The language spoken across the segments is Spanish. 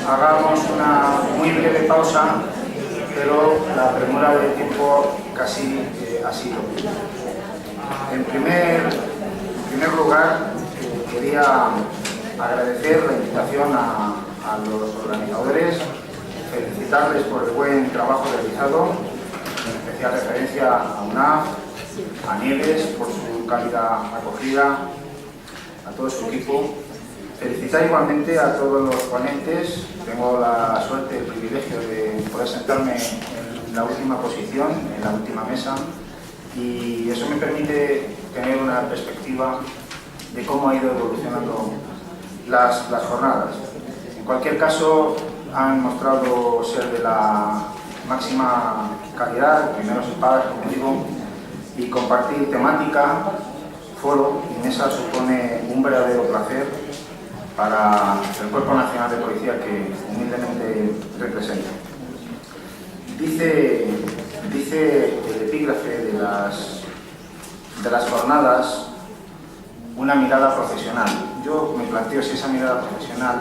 hagamos una muy breve pausa, pero la premura del tiempo casi ha sido. En primer lugar, quería agradecer la invitación a los organizadores, felicitarles por el buen trabajo realizado, en especial referencia a UNAF, a Nieves por su cálida acogida, a todo su equipo. Felicitar igualmente a todos los ponentes. Tengo la suerte, el privilegio de poder sentarme en la última posición, en la última mesa, y eso me permite tener una perspectiva de cómo ha ido evolucionando las jornadas. En cualquier caso, han mostrado ser de la máxima calidad, primeros espadas, como digo, y compartir temática, foro y mesa supone un verdadero placer para el Cuerpo Nacional de Policía que humildemente representa. Dice el epígrafe de las jornadas una mirada profesional. Yo me planteo si esa mirada profesional,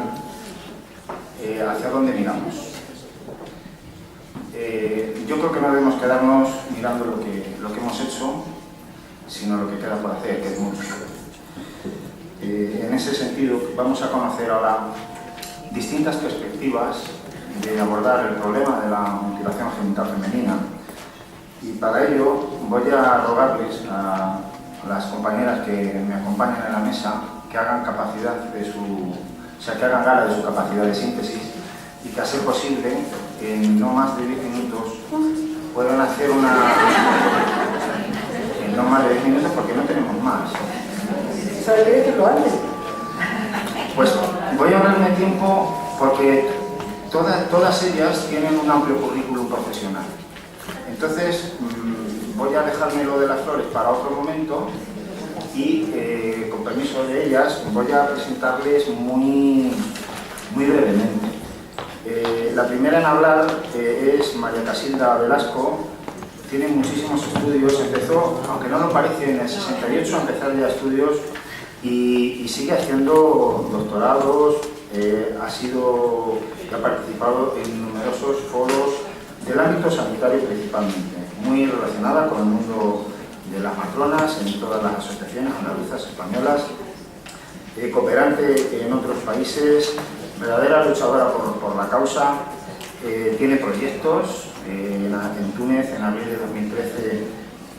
¿hacia dónde miramos? Yo creo que no debemos quedarnos mirando lo que hemos hecho, sino lo que queda por hacer, que es mucho. En ese sentido, vamos a conocer ahora distintas perspectivas de abordar el problema de la mutilación genital femenina, y para ello voy a rogarles a las compañeras que me acompañan en la mesa que hagan que hagan gala de su capacidad de síntesis y que, a ser posible, en no más de 10 minutos puedan hacer en no más de 10 minutos, porque no tenemos más. ¿Sabes qué decirlo antes? Pues voy a ahorrarme tiempo porque todas ellas tienen un amplio currículum profesional. Entonces, voy a dejarme lo de las flores para otro momento y, con permiso de ellas, voy a presentarles muy brevemente. La primera en hablar es María Casilda Velasco. Tiene muchísimos estudios, empezó, aunque no lo parece, en el 68 a empezar ya estudios y sigue haciendo doctorados, ha participado en numerosos foros del ámbito sanitario principalmente, muy relacionada con el mundo de las matronas en todas las asociaciones andaluzas españolas, cooperante en otros países, verdadera luchadora por la causa. Tiene proyectos. En Túnez, en abril de 2013,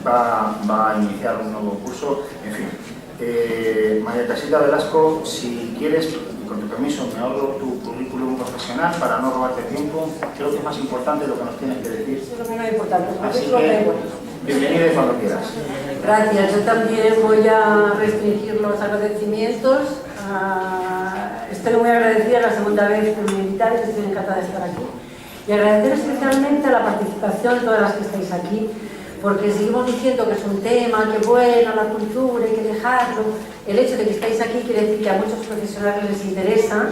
va a iniciar un nuevo curso. En fin, María Casilda Velasco, si quieres, con tu permiso, me ahorro tu currículum profesional para no robarte tiempo. Creo que es más importante lo que nos tienes que decir. Eso es lo que no es importante. Así que, bienvenida cuando quieras. Gracias. Yo también voy a restringir los agradecimientos. Estoy muy agradecida, la segunda vez que me invitáis, estoy encantada de estar aquí. Y agradecer especialmente a la participación de todas las que estáis aquí, porque seguimos diciendo que es un tema, que bueno, la cultura, hay que dejarlo. El hecho de que estáis aquí quiere decir que a muchos profesionales les interesa,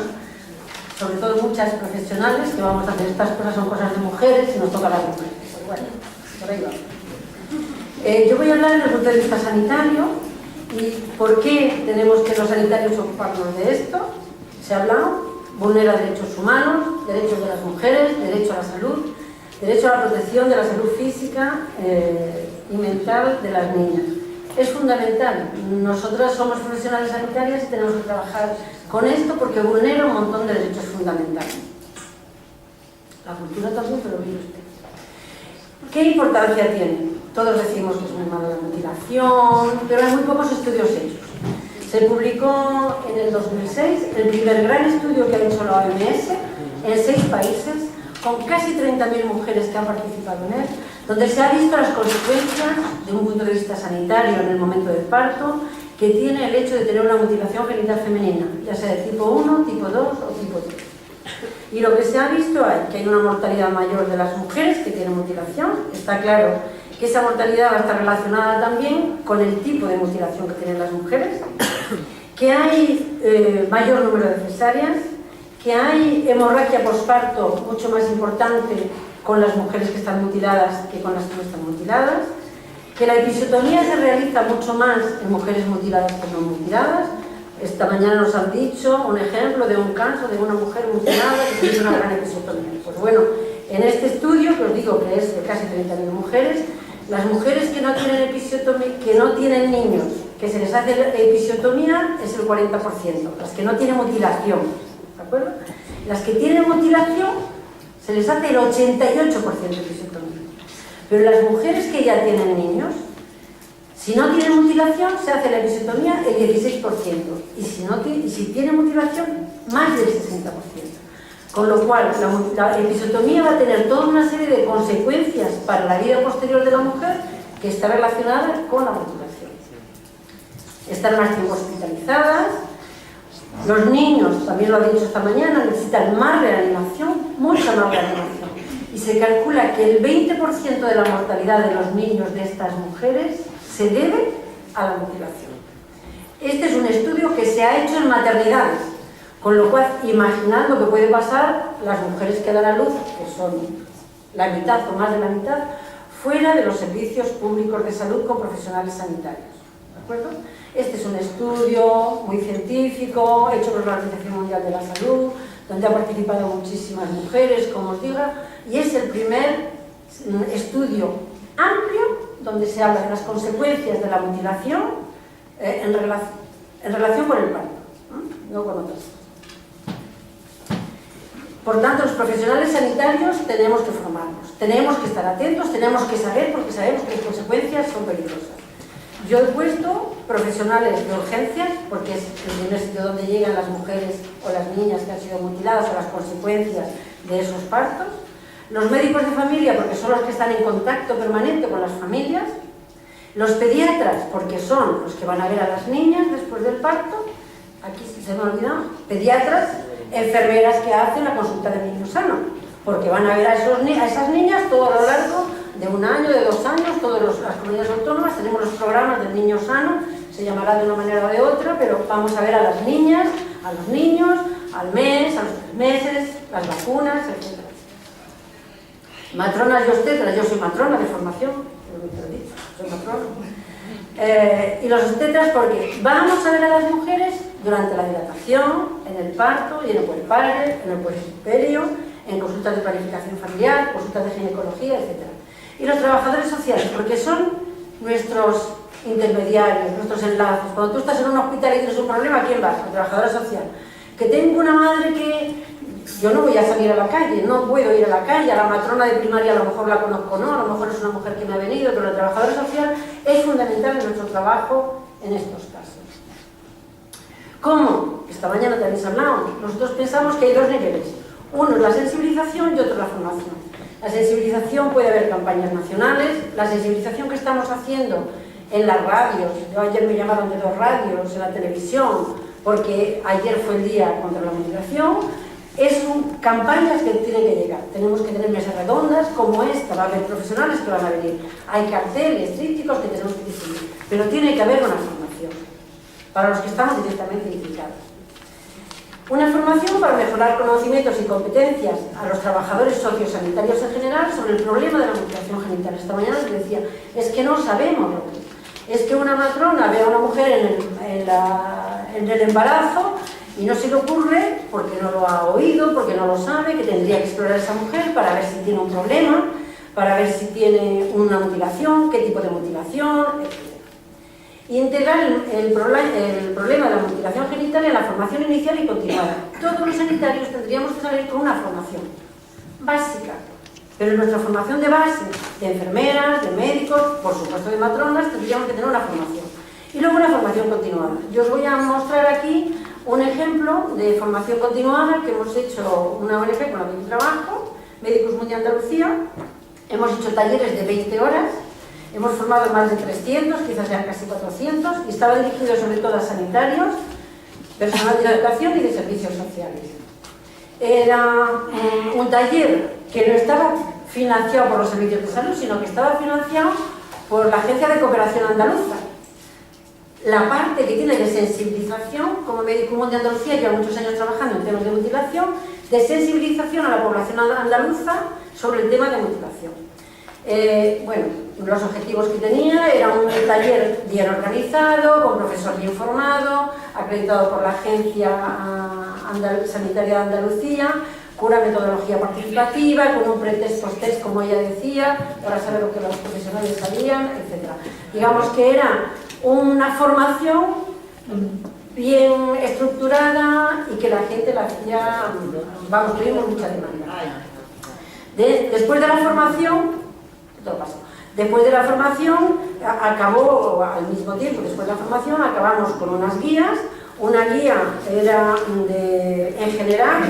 sobre todo muchas profesionales, que vamos a hacer estas cosas, son cosas de mujeres y nos toca a las mujeres. Pues bueno, por ahí va. Yo voy a hablar desde el punto de vista sanitario y por qué tenemos que los sanitarios ocuparnos de esto. Se ha hablado. Vulnera derechos humanos, derechos de las mujeres, derecho a la salud, derecho a la protección de la salud física y mental de las niñas. Es fundamental. Nosotras somos profesionales sanitarias y tenemos que trabajar con esto porque vulnera un montón de derechos fundamentales. La cultura también, pero mire usted. ¿Qué importancia tiene? Todos decimos que es muy mala la mutilación, pero hay muy pocos estudios hechos. Se publicó en el 2006 el primer gran estudio que ha hecho la OMS en 6 países, con casi 30.000 mujeres que han participado en él, donde se ha visto las consecuencias de un punto de vista sanitario en el momento del parto que tiene el hecho de tener una mutilación genital femenina, ya sea de tipo 1, tipo 2 o tipo 3. Y lo que se ha visto es que hay una mortalidad mayor de las mujeres que tienen mutilación. Está claro que esa mortalidad va a estar relacionada también con el tipo de mutilación que tienen las mujeres, que hay mayor número de cesáreas, que hay hemorragia posparto mucho más importante con las mujeres que están mutiladas que con las que no están mutiladas, que la episiotomía se realiza mucho más en mujeres mutiladas que no mutiladas. Esta mañana nos han dicho un ejemplo de un caso de una mujer mutilada que es una gran episiotomía. Pues bueno, en este estudio, que os digo que es de casi 30.000 mujeres, las mujeres que no tienen episiotomía, que no tienen niños, que se les hace episiotomía es el 40%, las que no tienen mutilación, ¿de acuerdo? Las que tienen mutilación se les hace el 88% de episiotomía. Pero las mujeres que ya tienen niños, si no tienen mutilación, se hace la episiotomía el 16%. Y si tienen mutilación, más del 60%. Con lo cual, la episiotomía va a tener toda una serie de consecuencias para la vida posterior de la mujer que está relacionada con la mutilación. Están más tiempo hospitalizadas. Los niños, también lo he dicho esta mañana, necesitan más reanimación, mucha más reanimación. Y se calcula que el 20% de la mortalidad de los niños de estas mujeres se debe a la mutilación. Este es un estudio que se ha hecho en maternidades, con lo cual, imaginad lo que puede pasar las mujeres que dan a luz, que son la mitad o más de la mitad, fuera de los servicios públicos de salud con profesionales sanitarios. ¿De acuerdo? Este es un estudio muy científico, hecho por la Organización Mundial de la Salud, donde han participado muchísimas mujeres, como os digo, y es el primer estudio amplio donde se habla de las consecuencias de la mutilación en relación con el parto, no con otras. Por tanto, los profesionales sanitarios tenemos que formarnos, tenemos que estar atentos, tenemos que saber, porque sabemos que las consecuencias son peligrosas. Yo he puesto profesionales de urgencias, porque es el primer sitio donde llegan las mujeres o las niñas que han sido mutiladas o las consecuencias de esos partos. Los médicos de familia, porque son los que están en contacto permanente con las familias. Los pediatras, porque son los que van a ver a las niñas después del parto. Aquí se me ha olvidado. Pediatras, enfermeras que hacen la consulta del niño sano, porque van a ver a esas niñas todo a lo largo de 1 año, de 2 años, todas las comunidades autónomas. Tenemos los programas del niño sano, se llamará de una manera o de otra, pero vamos a ver a las niñas, a los niños, al mes, a los 3 meses, las vacunas, etc. Matronas y obstetras, yo soy matrona de formación, soy matrona. Y los obstetras porque vamos a ver a las mujeres durante la dilatación, en el parto y en el puerperio, en el puerperio, en consultas de planificación familiar, consultas de ginecología, etc. Y los trabajadores sociales, porque son nuestros intermediarios, nuestros enlaces. Cuando tú estás en un hospital y tienes un problema, ¿a quién vas? Al trabajador social. Que tengo una madre que... Yo no voy a salir a la calle, no puedo ir a la calle, a la matrona de primaria a lo mejor la conozco, no, a lo mejor es una mujer que me ha venido, pero el trabajador social es fundamental en nuestro trabajo en estos casos. ¿Cómo? Esta mañana también se hablaba. Nosotros pensamos que hay 2 niveles. Uno es la sensibilización y otro la formación. La sensibilización puede haber campañas nacionales, la sensibilización que estamos haciendo en las radios, yo ayer me llamaron de 2 radios, en la televisión, porque ayer fue el día contra la mutilación. Son campañas que tienen que llegar. Tenemos que tener mesas redondas como esta, va a haber profesionales que van a venir. Hay carteles, trípticos que tenemos que distribuir. Pero tiene que haber una formación para los que estamos directamente implicados. Una formación para mejorar conocimientos y competencias a los trabajadores sociosanitarios en general sobre el problema de la mutilación genital. Esta mañana les decía, es que no sabemos lo que es. Es que una matrona ve a una mujer en el embarazo y no se le ocurre, porque no lo ha oído, porque no lo sabe, que tendría que explorar a esa mujer para ver si tiene un problema, para ver si tiene una mutilación, qué tipo de mutilación, etc. Y integrar el problema de la mutilación genital en la formación inicial y continuada. Todos los sanitarios tendríamos que salir con una formación básica, pero en nuestra formación de base, de enfermeras, de médicos, por supuesto de matronas, tendríamos que tener una formación. Y luego una formación continuada. Yo os voy a mostrar aquí un ejemplo de formación continuada que hemos hecho una ONG con la que yo trabajo, Médicos Mundial de Andalucía. Hemos hecho talleres de 20 horas, hemos formado más de 300, quizás sean casi 400, y estaba dirigido sobre todo a sanitarios, personal de educación y de servicios sociales. Era un taller que no estaba financiado por los servicios de salud, sino que estaba financiado por la Agencia de Cooperación Andaluza. La parte que tiene de sensibilización, como Médico Mundial de Andalucía, lleva muchos años trabajando en temas de mutilación, de sensibilización a la población andaluza sobre el tema de mutilación. Bueno, los objetivos que tenía era un taller bien organizado, con profesor bien formado, acreditado por la Agencia Sanitaria de Andalucía, con una metodología participativa, con un pre-test, post-test, como ella decía, para saber lo que los profesionales sabían, etc. Digamos que era una formación bien estructurada y que la gente la hacía, vamos, tuvimos mucha demanda. Después de la formación, todo pasó. Después de la formación, acabó al mismo tiempo, después de la formación, acabamos con unas guías. Una guía era en general,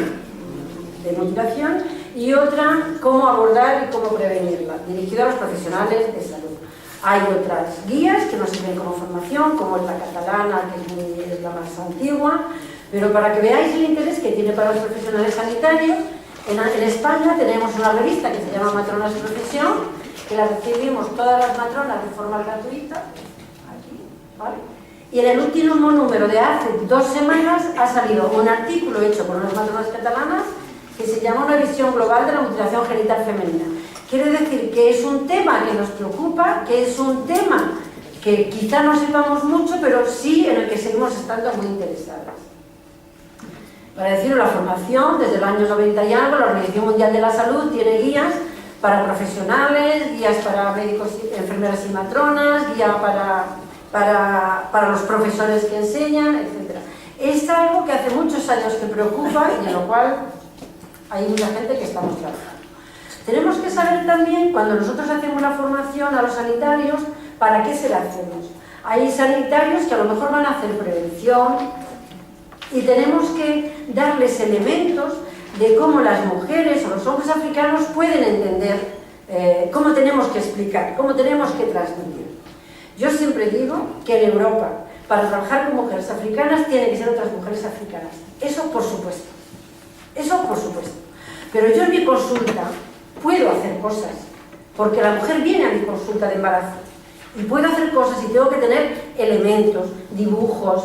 de motivación, y otra, cómo abordar y cómo prevenirla, dirigida a los profesionales de salud. Hay otras guías que nos sirven como formación, como es la catalana, que es la más antigua, pero para que veáis el interés que tiene para los profesionales sanitarios, en España tenemos una revista que se llama Matronas de Profesión, que la recibimos todas las matronas de forma gratuita, aquí, ¿vale? Y en el último número de hace 2 semanas ha salido un artículo hecho por unas matronas catalanas que se llama Una visión global de la mutilación genital femenina. Quiere decir que es un tema que nos preocupa, que es un tema que quizá no sepamos mucho, pero sí en el que seguimos estando muy interesadas. Para deciros, la formación, desde el año 90 y algo, la Organización Mundial de la Salud tiene guías para profesionales, guías para médicos, enfermeras y matronas, guía para los profesores que enseñan, etc. Es algo que hace muchos años que preocupa y en lo cual hay mucha gente que estamos trabajando. Tenemos que saber también, cuando nosotros hacemos la formación a los sanitarios, para qué se la hacemos. Hay sanitarios que a lo mejor van a hacer prevención y tenemos que darles elementos de cómo las mujeres o los hombres africanos pueden entender cómo tenemos que explicar, cómo tenemos que transmitir. Yo siempre digo que en Europa, para trabajar con mujeres africanas, tienen que ser otras mujeres africanas. Eso por supuesto. Eso por supuesto. Pero yo en mi consulta puedo hacer cosas, porque la mujer viene a mi consulta de embarazo y puedo hacer cosas y tengo que tener elementos, dibujos,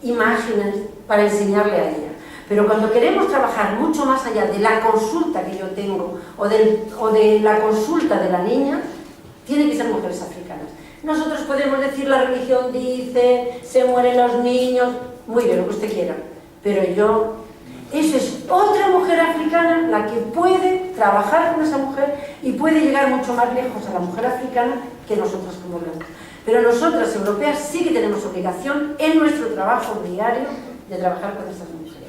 imágenes para enseñarle a ella. Pero cuando queremos trabajar mucho más allá de la consulta que yo tengo o de la consulta de la niña, tiene que ser mujeres africanas. Nosotros podemos decir, la religión dice, se mueren los niños, muy bien, lo que usted quiera, pero eso es otra mujer africana la que puede trabajar con esa mujer y puede llegar mucho más lejos a la mujer africana que nosotros como blancas. Pero nosotras, europeas, sí que tenemos obligación en nuestro trabajo diario de trabajar con esas mujeres.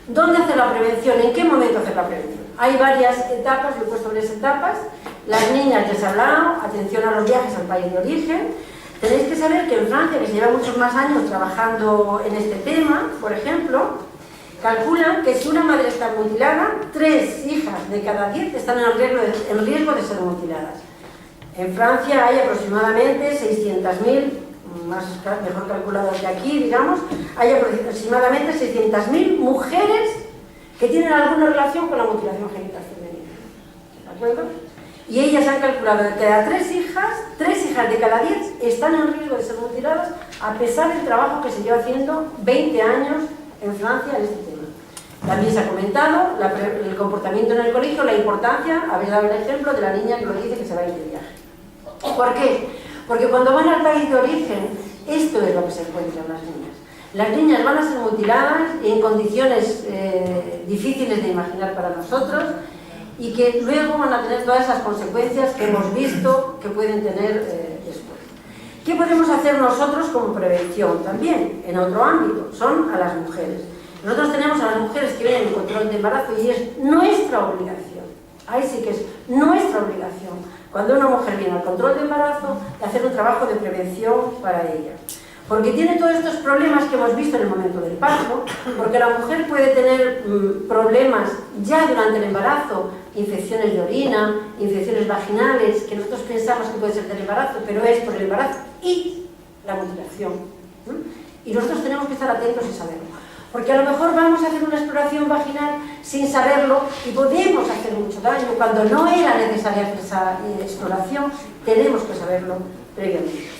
¿Dónde hacer la prevención? ¿En qué momento hacer la prevención? Hay varias etapas, lo he puesto varias etapas. Las niñas, ya se ha hablado, atención a los viajes al país de origen. Tenéis que saber que en Francia, que se lleva muchos más años trabajando en este tema, por ejemplo, calculan que si una madre está mutilada, 3 hijas de cada 10 están en riesgo de ser mutiladas. En Francia hay aproximadamente 600.000, mejor calculadas que aquí, digamos, hay aproximadamente 600.000 mujeres que tienen alguna relación con la mutilación genital femenina. ¿De acuerdo? Y ellas han calculado que cada 3 hijas de cada 10 están en riesgo de ser mutiladas, a pesar del trabajo que se lleva haciendo 20 años en Francia en este tema. También se ha comentado el comportamiento en el colegio, la importancia, habéis dado el ejemplo de la niña que lo dice que se va a ir de viaje. ¿Por qué? Porque cuando van al país de origen, esto es lo que se encuentran las niñas. Las niñas van a ser mutiladas en condiciones difíciles de imaginar para nosotros y que luego van a tener todas esas consecuencias que hemos visto que pueden tener después. ¿Qué podemos hacer nosotros como prevención también en otro ámbito? Son a las mujeres. Nosotros tenemos a las mujeres que vienen en control de embarazo y es nuestra obligación. Ahí sí que es nuestra obligación. Cuando una mujer viene al control de embarazo, de hacer un trabajo de prevención para ella. Porque tiene todos estos problemas que hemos visto en el momento del parto, porque la mujer puede tener problemas ya durante el embarazo, infecciones de orina, infecciones vaginales, que nosotros pensamos que puede ser del embarazo, pero es por el embarazo y la mutilación. Y nosotros tenemos que estar atentos y saberlo. Porque a lo mejor vamos a hacer una exploración vaginal sin saberlo y podemos hacer mucho daño. Cuando no era necesaria hacer esa exploración, tenemos que saberlo previamente.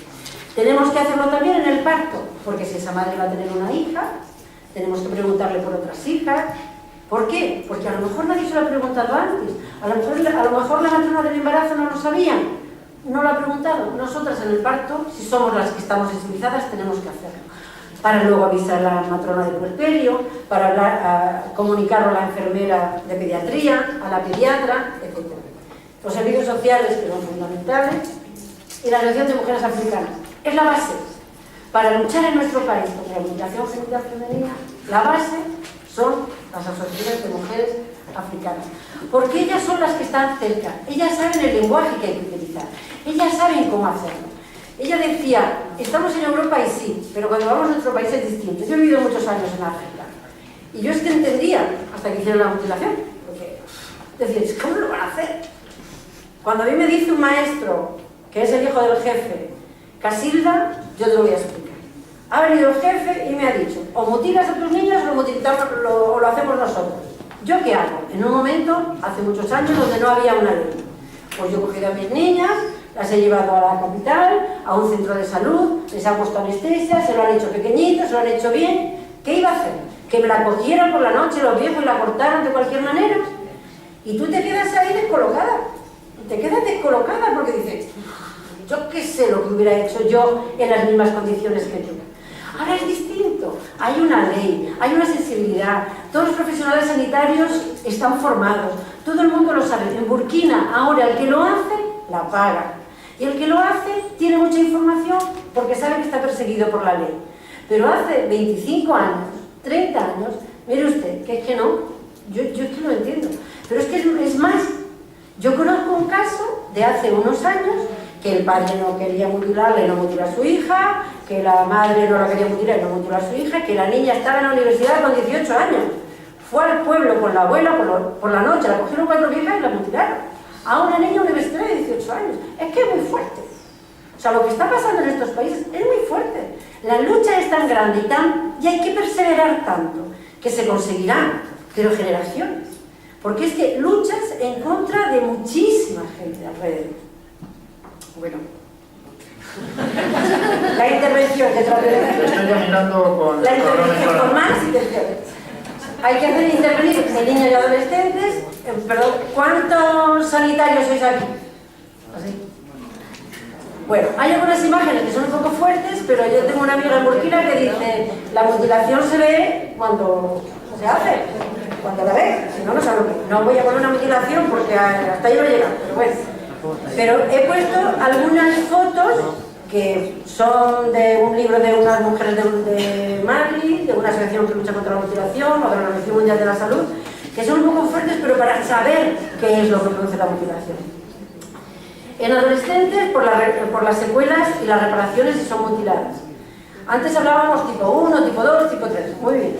Tenemos que hacerlo también en el parto, porque si esa madre va a tener una hija, tenemos que preguntarle por otras hijas. ¿Por qué? Porque a lo mejor nadie se lo ha preguntado antes. A lo mejor la matrona del embarazo no lo sabía, no lo ha preguntado. Nosotras en el parto, si somos las que estamos sensibilizadas, tenemos que hacerlo. para luego avisar a la matrona de puerperio, para comunicarlo a la enfermera de pediatría, a la pediatra, etc. Los servicios sociales, que son fundamentales, y la Asociación de Mujeres Africanas. Es la base. Para luchar en nuestro país contra la mutilación genital femenina, la base son las asociaciones de mujeres africanas. Porque ellas son las que están cerca, ellas saben el lenguaje que hay que utilizar, ellas saben cómo hacerlo. Ella decía, estamos en Europa y sí, pero cuando vamos a nuestro país es distinto. Yo he vivido muchos años en África y yo es que entendía hasta que hicieron la mutilación, porque decía, ¿cómo lo van a hacer? Cuando a mí me dice un maestro, que es el hijo del jefe, Casilda, yo te lo voy a explicar. Ha venido el jefe y me ha dicho, o mutilas a tus niños o lo hacemos nosotros. ¿Yo qué hago? En un momento, hace muchos años, donde no había una ley. Pues yo he cogido a mis niñas, las he llevado a la capital, a un centro de salud, les ha puesto anestesia, se lo han hecho pequeñito, se lo han hecho bien. ¿Qué iba a hacer? ¿Que me la cogieran por la noche los viejos y la cortaran de cualquier manera? Y tú te quedas ahí descolocada. Te quedas descolocada porque dices, yo qué sé lo que hubiera hecho yo en las mismas condiciones que tú. Ahora es distinto, hay una ley, hay una sensibilidad, todos los profesionales sanitarios están formados, todo el mundo lo sabe. En Burkina, ahora el que lo hace, la paga. Y el que lo hace tiene mucha información porque sabe que está perseguido por la ley. Pero hace 25 años, 30 años, mire usted, que es que no, yo es que no entiendo. Pero es que es más, yo conozco un caso de hace unos años que el padre no quería mutilarle y no mutiló a su hija, que la madre no la quería mutilar y no mutiló a su hija, que la niña estaba en la universidad con 18 años. Fue al pueblo con la abuela por la noche, la cogieron 4 viejas y la mutilaron. A una niña universitaria de 18 años. Es que es muy fuerte. O sea, lo que está pasando en estos países es muy fuerte. La lucha es tan grande y hay que perseverar tanto que se conseguirán, pero generaciones. Porque es que luchas en contra de muchísima gente alrededor. Bueno. La intervención de estoy terminando con la intervención con más intenciones. Hay que hacer intervenir de niños y adolescentes. Perdón, ¿cuántos sanitarios sois aquí? ¿Así? Bueno, hay algunas imágenes que son un poco fuertes, pero yo tengo una amiga en Burkina que dice, la mutilación se ve cuando se hace, cuando la ve, si no, no sabe lo que. No voy a poner una mutilación porque hasta ahí no llega, pero bueno. Pero he puesto algunas fotos que son de un libro de unas mujeres de Mali, de una asociación que lucha contra la mutilación, o de la Organización Mundial de la Salud, que son un poco fuertes, pero para saber qué es lo que produce la mutilación. En adolescentes, por las secuelas y las reparaciones si son mutiladas. Antes hablábamos tipo 1, tipo 2, tipo 3, muy bien.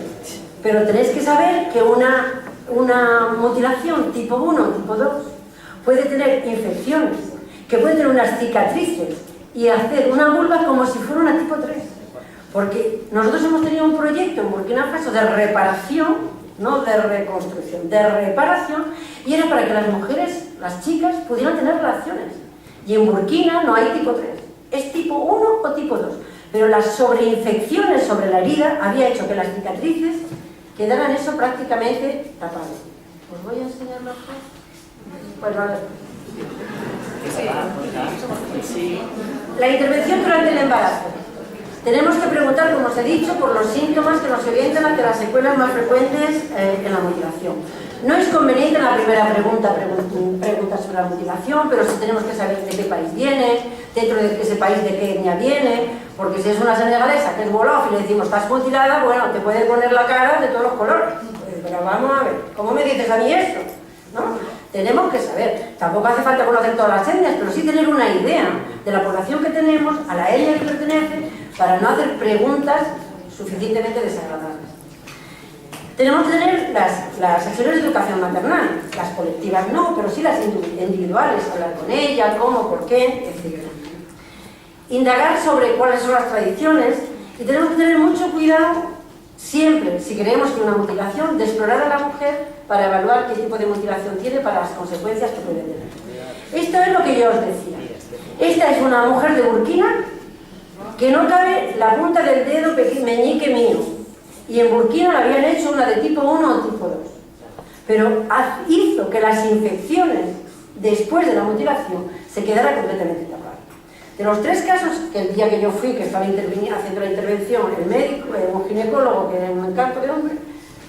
Pero tenéis que saber que una mutilación tipo 1, tipo 2, puede tener infecciones, que puede tener unas cicatrices y hacer una vulva como si fuera una tipo 3. Porque nosotros hemos tenido un proyecto en Burkina Faso de reparación, no de reconstrucción, de reparación, y era para que las mujeres, las chicas, pudieran tener relaciones. Y en Burkina no hay tipo 3, es tipo 1 o tipo 2. Pero las sobreinfecciones sobre la herida había hecho que las cicatrices quedaran eso prácticamente tapadas. Os voy a enseñar la foto. Pues vale. La intervención durante el embarazo. Tenemos que preguntar, como os he dicho, por los síntomas que nos orientan hacia las secuelas más frecuentes en la mutilación. No es conveniente en la primera preguntar sobre la mutilación, pero sí tenemos que saber de qué país viene, dentro de ese país de qué etnia viene, porque si es una senegalesa que es wolof y le decimos estás mutilada, bueno, te puede poner la cara de todos los colores. Pero vamos a ver, ¿cómo me dices a mí eso? ¿No? Tenemos que saber, tampoco hace falta conocer todas las etnias, pero sí tener una idea de la población que tenemos, a la etnia que pertenece, para no hacer preguntas suficientemente desagradables. Tenemos que tener las acciones de educación maternal, las colectivas no, pero sí las individuales, hablar con ella, cómo, por qué, etc. Indagar sobre cuáles son las tradiciones y tenemos que tener mucho cuidado siempre, si creemos que una mutilación, de explorar a la mujer para evaluar qué tipo de mutilación tiene para las consecuencias que puede tener. Esto es lo que yo os decía. Esta es una mujer de Burkina que no cabe la punta del dedo meñique mío. Y en Burkina le habían hecho una de tipo 1 o tipo 2. Pero hizo que las infecciones después de la mutilación se quedaran completamente tapadas. De los 3 casos, que el día que yo fui, que estaba haciendo la intervención, el médico, un ginecólogo, que era un encanto de hombre,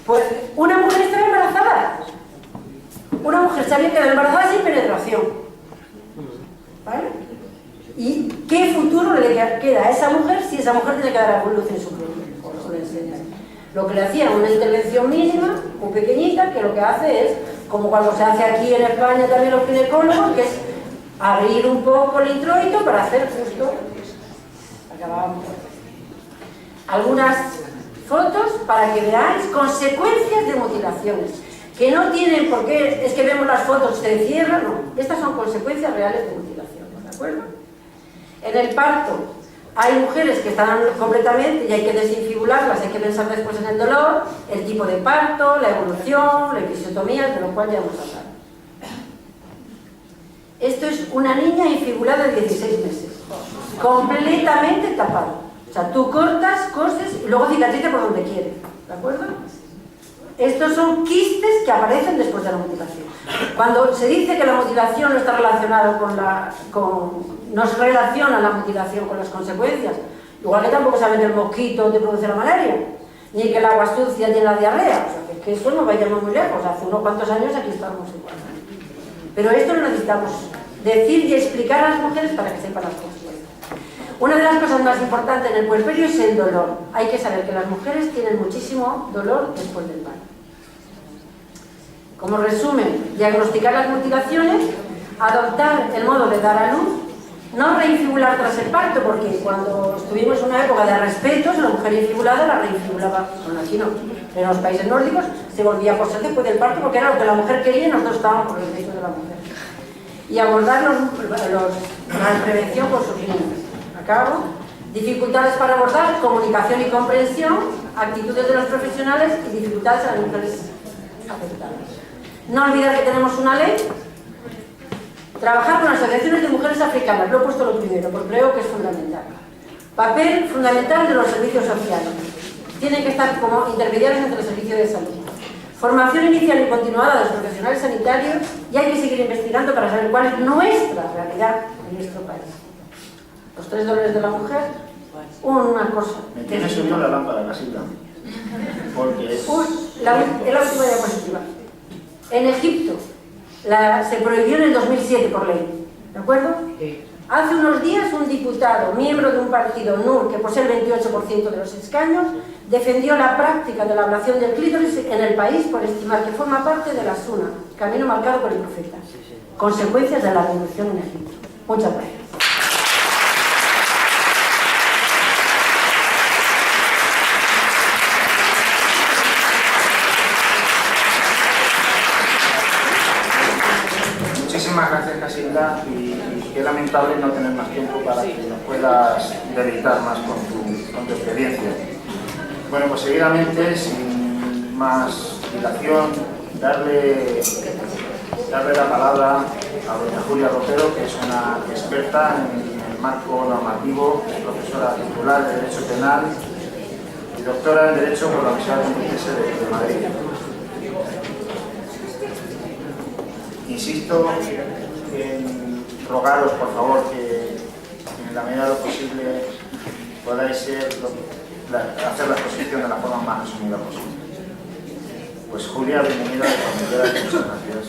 pues una mujer estaba embarazada. Una mujer se había quedado embarazada sin penetración. ¿Vale? ¿Y qué futuro le queda a esa mujer si esa mujer tiene que dar a luz en su propio? Lo que le hacían una intervención mínima, muy pequeñita, que lo que hace es, como cuando se hace aquí en España también los ginecólogos, que es abrir un poco el introito para hacer justo, acabamos. Algunas fotos para que veáis consecuencias de mutilaciones, que no tienen por qué, es que vemos las fotos, se cierran, no, estas son consecuencias reales de mutilaciones, ¿de acuerdo? En el parto hay mujeres que están completamente y hay que desinfibularlas, hay que pensar después en el dolor, el tipo de parto, la evolución, la episiotomía, de lo cual ya hemos hablado. Esto es una niña infibulada de 16 meses, completamente tapada. O sea, tú cortas, coses y luego cicatriza por donde quieres, ¿de acuerdo? Estos son quistes que aparecen después de la mutilación. Cuando se dice que la mutilación no está relacionada no se relaciona la mutilación con las consecuencias, igual que tampoco saben que el mosquito te produce la malaria, ni que el agua sucia tiene la diarrea, o sea, que eso no vayamos muy lejos, hace unos cuantos años aquí estábamos igual. Pero esto lo necesitamos decir y explicar a las mujeres para que sepan las consecuencias. Una de las cosas más importantes en el puerperio es el dolor. Hay que saber que las mujeres tienen muchísimo dolor después del parto. Como resumen, diagnosticar las mutilaciones, adoptar el modo de dar a luz, no reinfibular tras el parto, porque cuando estuvimos en una época de respetos, la mujer infibulada la reinfibulaba, bueno, aquí no, en los países nórdicos se volvía a poseer después del parto porque era lo que la mujer quería y nosotros estábamos por los derechos de la mujer. Y abordar la prevención por sus límites. Acabo. Dificultades para abordar, comunicación y comprensión, actitudes de los profesionales y dificultades a las mujeres afectadas. No olvidar que tenemos una ley. Trabajar con asociaciones de mujeres africanas, lo he puesto lo primero, porque creo que es fundamental. Papel fundamental de los servicios sociales. Tienen que estar como intermediarios entre el servicio de salud. Formación inicial y continuada de los profesionales sanitarios y hay que seguir investigando para saber cuál es nuestra realidad en nuestro país. Los 3 dolores de la mujer, una cosa. Me tiene subido la lámpara, Casilda. Porque es la última diapositiva. En Egipto se prohibió en el 2007 por ley, ¿de acuerdo? Sí. Hace unos días un diputado, miembro de un partido NUR, que posee el 28% de los escaños, defendió la práctica de la ablación del clítoris en el país por estimar que forma parte de la Suna, camino marcado por el profeta. Consecuencias de la revolución en Egipto. Muchas gracias. Muchísimas gracias, Casilda, y qué lamentable no tener más tiempo para que nos puedas deleitar más con tu experiencia. Bueno, pues seguidamente, sin más dilación, darle la palabra a doña Julia Ropero, que es una experta en el marco normativo, profesora titular de Derecho Penal y doctora en Derecho por la Universidad Complutense de Madrid. Insisto en rogaros, por favor, que en la medida de lo posible podáis hacer la exposición de la forma más resumida posible. Pues Julia, bienvenida a muchas gracias.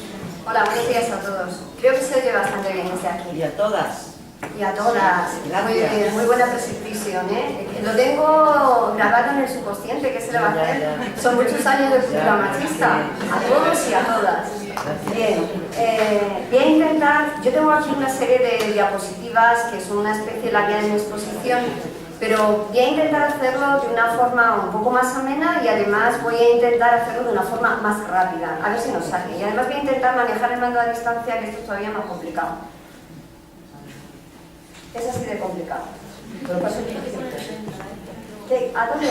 Hola, buenos días a todos. Creo que se oye bastante bien desde aquí. Y a todas. Y a todas. Muy bien, muy buena presentación, ¿eh? Lo tengo grabado en el subconsciente, ¿qué se le va a hacer? Son muchos años de cultura machista. A todos y a todas. Bien, voy a intentar, yo tengo aquí una serie de diapositivas que son una especie de la guía de mi exposición, pero voy a intentar hacerlo de una forma un poco más amena y además voy a intentar hacerlo de una forma más rápida, a ver si nos sale. Y además voy a intentar manejar el mando a distancia, que esto es todavía más complicado. Es así de complicado. Pero paso aquí. ¿A dónde?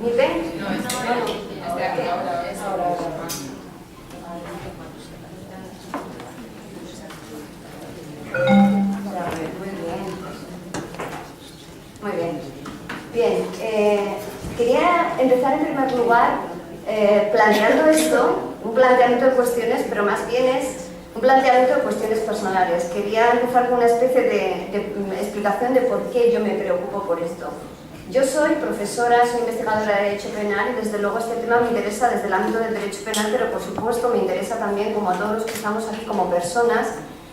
¿Mi pen? No. Muy bien. Bien, quería empezar en primer lugar planteando esto, un planteamiento de cuestiones, pero más bien es un planteamiento de cuestiones personales. Quería empezar con una especie de explicación de por qué yo me preocupo por esto. Yo soy profesora, soy investigadora de Derecho Penal y desde luego este tema me interesa desde el ámbito del Derecho Penal, pero por supuesto me interesa también, como a todos los que estamos aquí, como personas,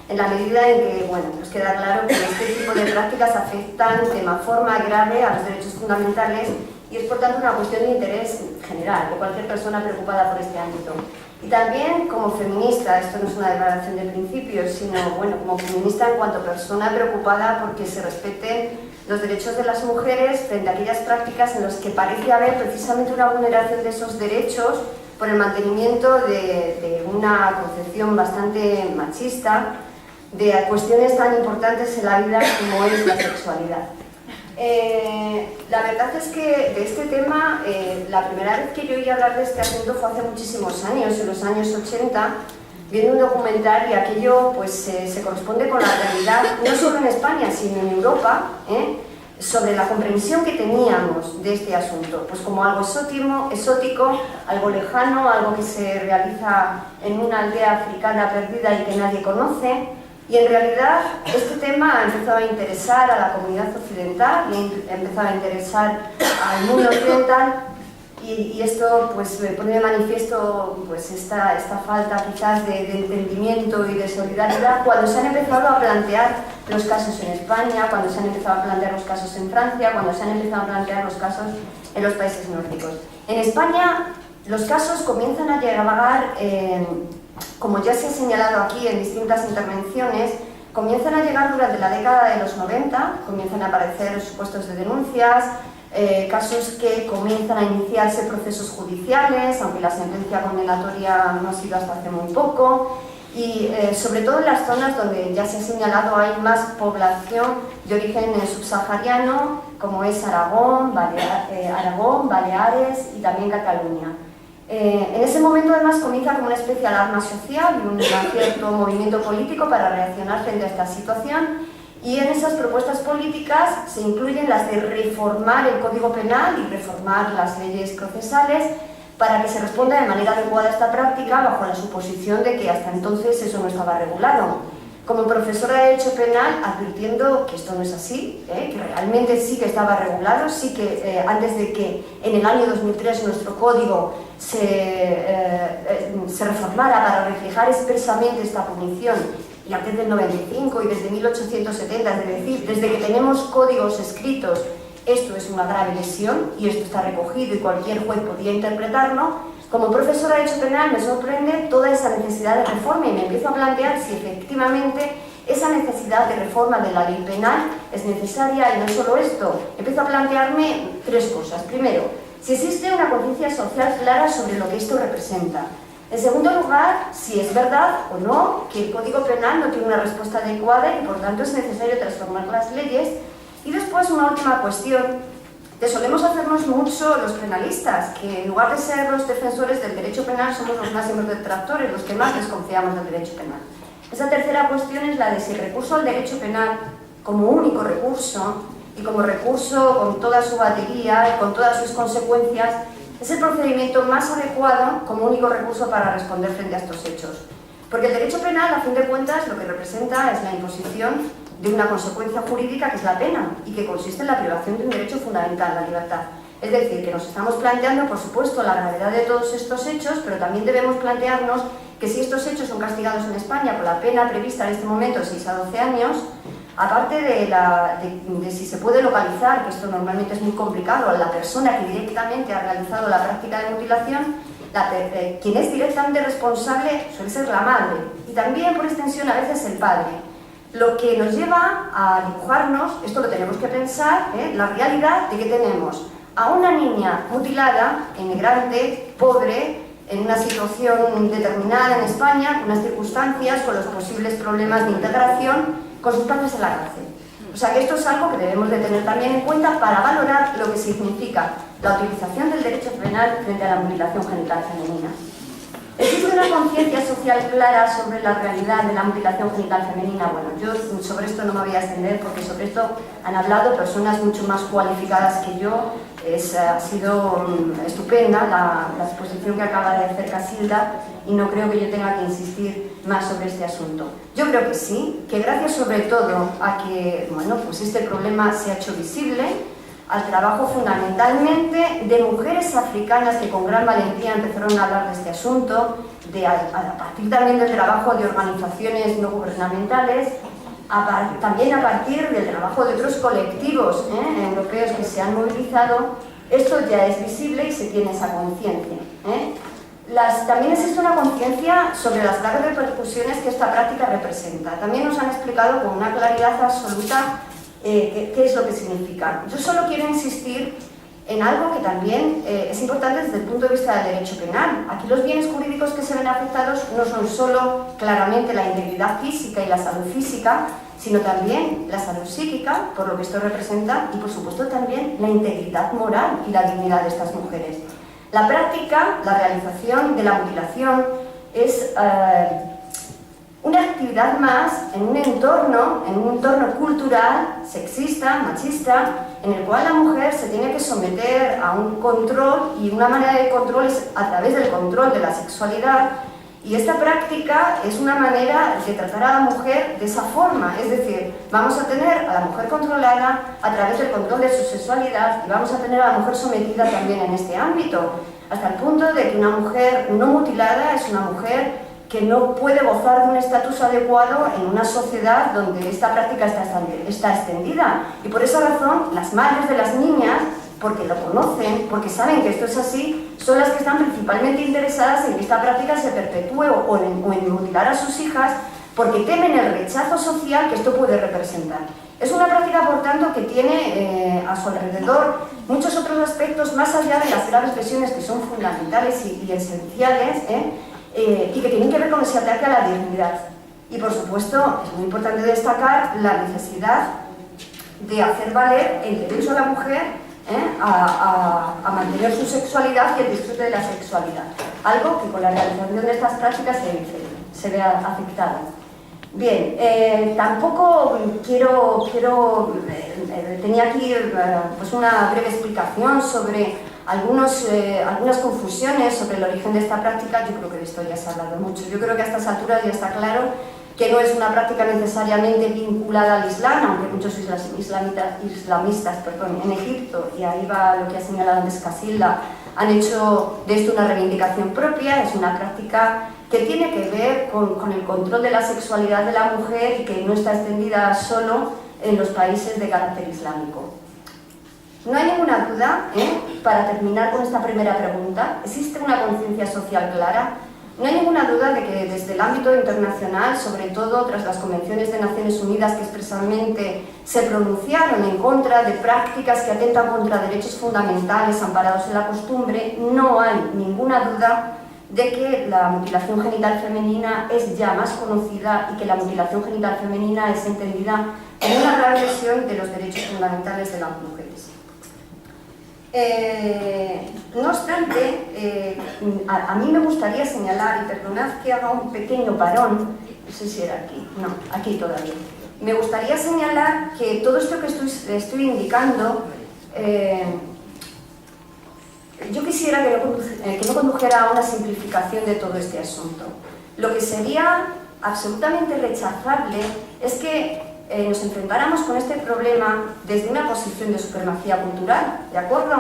en la medida en que, bueno, pues queda claro que este tipo de prácticas afectan de una forma grave a los derechos fundamentales y es por tanto una cuestión de interés general de cualquier persona preocupada por este ámbito. Y también como feminista, esto no es una declaración de principios, sino bueno, como feminista en cuanto persona preocupada porque se respeten los derechos de las mujeres frente a aquellas prácticas en las que parece haber precisamente una vulneración de esos derechos por el mantenimiento de una concepción bastante machista de cuestiones tan importantes en la vida como es la sexualidad. La verdad es que de este tema, la primera vez que yo oí hablar de este asunto fue hace muchísimos años, en los años 80, viendo un documental y aquello pues, se corresponde con la realidad, no solo en España, sino en Europa, sobre la comprensión que teníamos de este asunto, pues como algo exótico, algo lejano, algo que se realiza en una aldea africana perdida y que nadie conoce. Y en realidad este tema ha empezado a interesar a la comunidad occidental y ha empezado a interesar al mundo occidental y esto pues pone de manifiesto pues, esta falta quizás de entendimiento y de solidaridad cuando se han empezado a plantear los casos en España, cuando se han empezado a plantear los casos en Francia, cuando se han empezado a plantear los casos en los países nórdicos. En España los casos comienzan a llegar, como ya se ha señalado aquí en distintas intervenciones, comienzan a llegar durante la década de los 90, comienzan a aparecer supuestos de denuncias, casos que comienzan a iniciarse procesos judiciales, aunque la sentencia condenatoria no ha sido hasta hace muy poco, y sobre todo en las zonas donde ya se ha señalado hay más población de origen subsahariano, como es Aragón, Baleares y también Cataluña. En ese momento además comienza como una especie de alarma social y un cierto movimiento político para reaccionar frente a esta situación y en esas propuestas políticas se incluyen las de reformar el Código Penal y reformar las leyes procesales para que se responda de manera adecuada a esta práctica bajo la suposición de que hasta entonces eso no estaba regulado. Como profesora de Derecho Penal, advirtiendo que esto no es así, que realmente sí que estaba regulado, sí que antes de que en el año 2003 nuestro código se reformara para reflejar expresamente esta punición, y antes del 95 y desde 1870, es decir, desde que tenemos códigos escritos, esto es una grave lesión y esto está recogido y cualquier juez podía interpretarlo. Como profesora de Derecho Penal me sorprende toda esa necesidad de reforma y me empiezo a plantear si efectivamente esa necesidad de reforma de la ley penal es necesaria y no solo esto. Empiezo a plantearme tres cosas. Primero, si existe una conciencia social clara sobre lo que esto representa. En segundo lugar, si es verdad o no que el Código Penal no tiene una respuesta adecuada y que por tanto es necesario transformar las leyes. Y después una última cuestión que solemos hacernos mucho los penalistas, que en lugar de ser los defensores del derecho penal somos los máximos detractores, los que más desconfiamos del derecho penal. Esa tercera cuestión es la de si el recurso al derecho penal como único recurso y como recurso con toda su batería y con todas sus consecuencias es el procedimiento más adecuado como único recurso para responder frente a estos hechos. Porque el derecho penal, a fin de cuentas, lo que representa es la imposición de una consecuencia jurídica que es la pena y que consiste en la privación de un derecho fundamental, la libertad. Es decir, que nos estamos planteando, por supuesto, la gravedad de todos estos hechos, pero también debemos plantearnos que si estos hechos son castigados en España con la pena prevista en este momento, 6 a 12 años, aparte de si se puede localizar, que esto normalmente es muy complicado, a la persona que directamente ha realizado la práctica de mutilación, quien es directamente responsable suele ser la madre y también, por extensión, a veces el padre. Lo que nos lleva a dibujarnos, esto lo tenemos que pensar, la realidad de que tenemos a una niña mutilada, emigrante, pobre, en una situación determinada en España, con unas circunstancias, con los posibles problemas de integración, con sus padres en la cárcel. O sea que esto es algo que debemos de tener también en cuenta para valorar lo que significa la utilización del derecho penal frente a la mutilación genital femenina. Existe existe una conciencia social clara sobre la realidad de la mutilación genital femenina. Bueno, yo sobre esto no me voy a extender porque sobre esto han hablado personas mucho más cualificadas que yo. Ha sido estupenda la exposición que acaba de hacer Casilda y no creo que yo tenga que insistir más sobre este asunto. Yo creo que sí, que gracias sobre todo a que pues este problema se ha hecho visible, al trabajo fundamentalmente de mujeres africanas que con gran valentía empezaron a hablar de este asunto, a partir también del trabajo de organizaciones no gubernamentales, también a partir del trabajo de otros colectivos europeos que se han movilizado. Esto ya es visible y se tiene esa conciencia. También existe una conciencia sobre las graves repercusiones que esta práctica representa. También nos han explicado con una claridad absoluta qué es lo que significa. Yo solo quiero insistir en algo que también es importante desde el punto de vista del derecho penal. Aquí los bienes jurídicos que se ven afectados no son solo claramente la integridad física y la salud física, sino también la salud psíquica, por lo que esto representa, y por supuesto también la integridad moral y la dignidad de estas mujeres. La práctica, la realización de la mutilación es una actividad más en un entorno cultural, sexista, machista, en el cual la mujer se tiene que someter a un control, y una manera de control es a través del control de la sexualidad, y esta práctica es una manera de tratar a la mujer de esa forma, es decir, vamos a tener a la mujer controlada a través del control de su sexualidad y vamos a tener a la mujer sometida también en este ámbito, hasta el punto de que una mujer no mutilada es una mujer que no puede gozar de un estatus adecuado en una sociedad donde esta práctica está extendida. Y por esa razón, las madres de las niñas, porque lo conocen, porque saben que esto es así, son las que están principalmente interesadas en que esta práctica se perpetúe o en mutilar a sus hijas, porque temen el rechazo social que esto puede representar. Es una práctica, por tanto, que tiene a su alrededor muchos otros aspectos más allá de las graves lesiones que son fundamentales y esenciales, y que tienen que ver con ese ataque a la dignidad. Y por supuesto, es muy importante destacar la necesidad de hacer valer el derecho a la mujer a mantener su sexualidad y el disfrute de la sexualidad, algo que con la realización de estas prácticas se ve afectado. Bien, tampoco tenía aquí pues una breve explicación sobre algunas confusiones sobre el origen de esta práctica. Yo creo que de esto ya se ha hablado mucho. Yo creo que a estas alturas ya está claro que no es una práctica necesariamente vinculada al Islam, aunque muchos islamistas en Egipto, y ahí va lo que ha señalado antes Casilda, han hecho de esto una reivindicación propia. Es una práctica que tiene que ver con el control de la sexualidad de la mujer y que no está extendida solo en los países de carácter islámico. No hay ninguna duda, para terminar con esta primera pregunta, ¿existe una conciencia social clara? No hay ninguna duda de que desde el ámbito internacional, sobre todo tras las convenciones de Naciones Unidas que expresamente se pronunciaron en contra de prácticas que atentan contra derechos fundamentales amparados en la costumbre, no hay ninguna duda de que la mutilación genital femenina es ya más conocida y que la mutilación genital femenina es entendida como una grave lesión de los derechos fundamentales de las mujeres. No obstante, a mí me gustaría señalar, y perdonad que haga un pequeño parón, no sé si era aquí, no, aquí todavía. Me gustaría señalar que todo esto que estoy indicando, yo quisiera que no condujera a una simplificación de todo este asunto. Lo que sería absolutamente rechazable es que nos enfrentáramos con este problema desde una posición de supremacía cultural, ¿de acuerdo?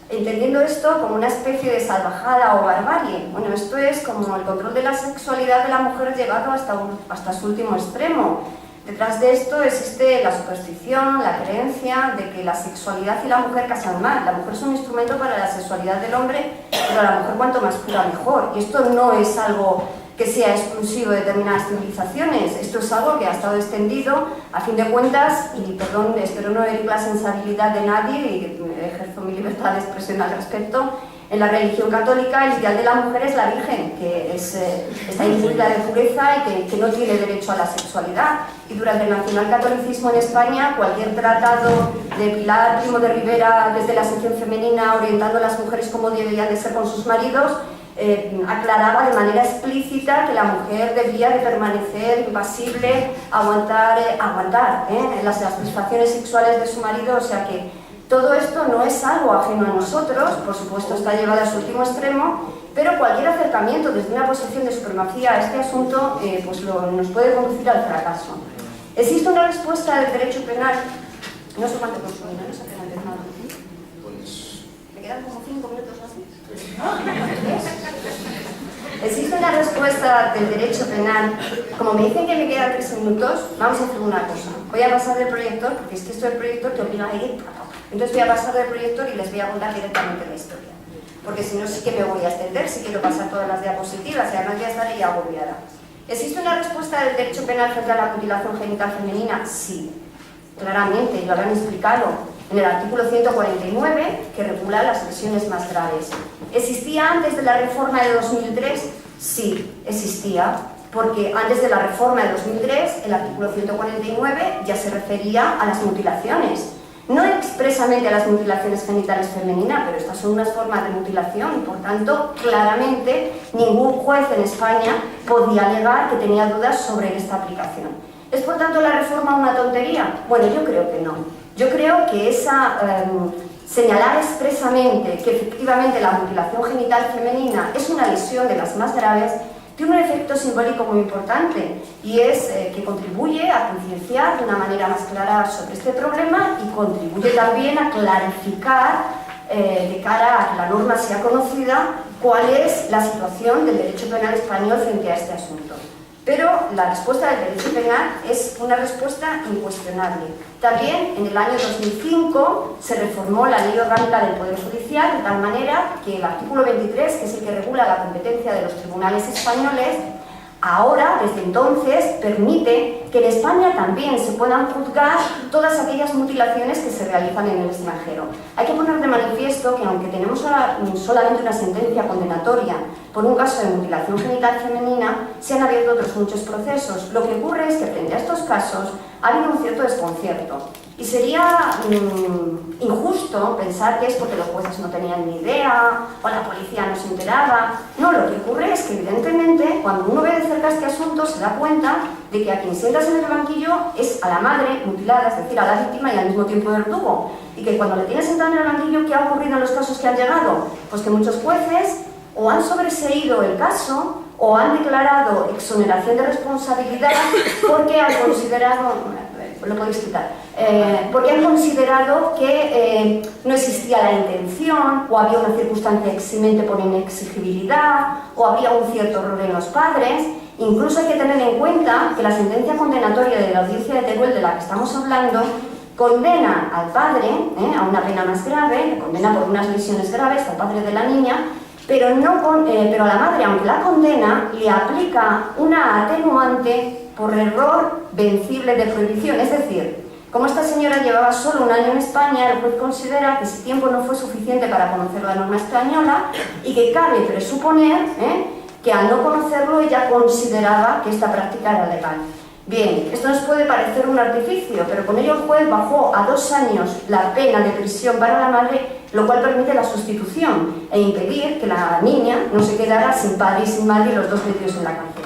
Entendiendo esto como una especie de salvajada o barbarie. Bueno, esto es como el control de la sexualidad de la mujer llevado hasta su último extremo. Detrás de esto existe la superstición, la creencia de que la sexualidad y la mujer casan mal. La mujer es un instrumento para la sexualidad del hombre, pero la mujer cuanto más pura mejor. Y esto no es algo que sea exclusivo de determinadas civilizaciones. Esto es algo que ha estado extendido, a fin de cuentas, y perdón, espero no herir la sensibilidad de nadie y ejerzo mi libertad de expresión al respecto. En la religión católica el ideal de la mujer es la Virgen, que está imbuida de pureza y que no tiene derecho a la sexualidad. Y durante el nacionalcatolicismo en España, cualquier tratado de Pilar Primo de Rivera desde la sección femenina orientando a las mujeres como deberían de ser con sus maridos, aclaraba de manera explícita que la mujer debía de permanecer impasible, aguantar las satisfacciones sexuales de su marido, o sea que todo esto no es algo ajeno a nosotros, por supuesto está llevado a su último extremo, pero cualquier acercamiento desde una posición de supremacía a este asunto nos puede conducir al fracaso. Existe una respuesta del derecho penal, no sé cuánto consumo, no sé qué antes nada. ¿Me quedan como 5 minutos o así? Existe una respuesta del derecho penal. Como me dicen que me quedan 3 minutos, vamos a hacer una cosa. Voy a pasar del proyector, porque es que esto del proyector te obliga a ir. Entonces voy a pasar del proyector y les voy a contar directamente la historia. Porque si no, sí que me voy a extender, si quiero pasar todas las diapositivas, y además ya estaré ya agobiada. ¿Existe una respuesta del derecho penal frente a la mutilación genital femenina? Sí, claramente, y lo habrán explicado en el artículo 149, que regula las lesiones más graves. ¿Existía antes de la reforma de 2003? Sí, existía, porque antes de la reforma de 2003, el artículo 149 ya se refería a las mutilaciones. No expresamente a las mutilaciones genitales femeninas, pero estas son unas formas de mutilación y, por tanto, claramente ningún juez en España podía alegar que tenía dudas sobre esta aplicación. ¿Es, por tanto, la reforma una tontería? Bueno, yo creo que no. Yo creo que señalar expresamente que efectivamente la mutilación genital femenina es una lesión de las más graves tiene un efecto simbólico muy importante y es que contribuye a concienciar de una manera más clara sobre este problema y contribuye también a clarificar de cara a que la norma sea conocida cuál es la situación del derecho penal español frente a este asunto. Pero la respuesta del derecho penal es una respuesta incuestionable. También en el año 2005 se reformó la Ley Orgánica del Poder Judicial de tal manera que el artículo 23, que es el que regula la competencia de los tribunales españoles, ahora, desde entonces, permite que en España también se puedan juzgar todas aquellas mutilaciones que se realizan en el extranjero. Hay que poner de manifiesto que aunque tenemos solamente una sentencia condenatoria por un caso de mutilación genital femenina, se han abierto otros muchos procesos. Lo que ocurre es que frente a estos casos ha habido un cierto desconcierto. Y sería injusto pensar que es porque los jueces no tenían ni idea o la policía no se enteraba. No, lo que ocurre es que evidentemente cuando uno ve de cerca este asunto se da cuenta de que a quien sientas en el banquillo es a la madre mutilada, es decir, a la víctima y al mismo tiempo verdugo. Y que cuando le tienes sentado en el banquillo, ¿qué ha ocurrido en los casos que han llegado? Pues que muchos jueces o han sobreseído el caso o han declarado exoneración de responsabilidad porque han considerado... lo podéis citar, porque han considerado que no existía la intención, o había una circunstancia eximente por inexigibilidad, o había un cierto error en los padres. Incluso hay que tener en cuenta que la sentencia condenatoria de la audiencia de Teruel, de la que estamos hablando, condena al padre a una pena más grave, le condena por unas lesiones graves al padre de la niña, pero a la madre, aunque la condena, le aplica una atenuante por error vencible de prohibición. Es decir, como esta señora llevaba solo un año en España, el juez considera que ese tiempo no fue suficiente para conocer la norma española y que cabe presuponer que al no conocerlo ella consideraba que esta práctica era legal. Bien, esto nos puede parecer un artificio, pero con ello el juez bajó a 2 años la pena de prisión para la madre, lo cual permite la sustitución e impedir que la niña no se quedara sin padre y sin madre y los dos metidos en la cárcel.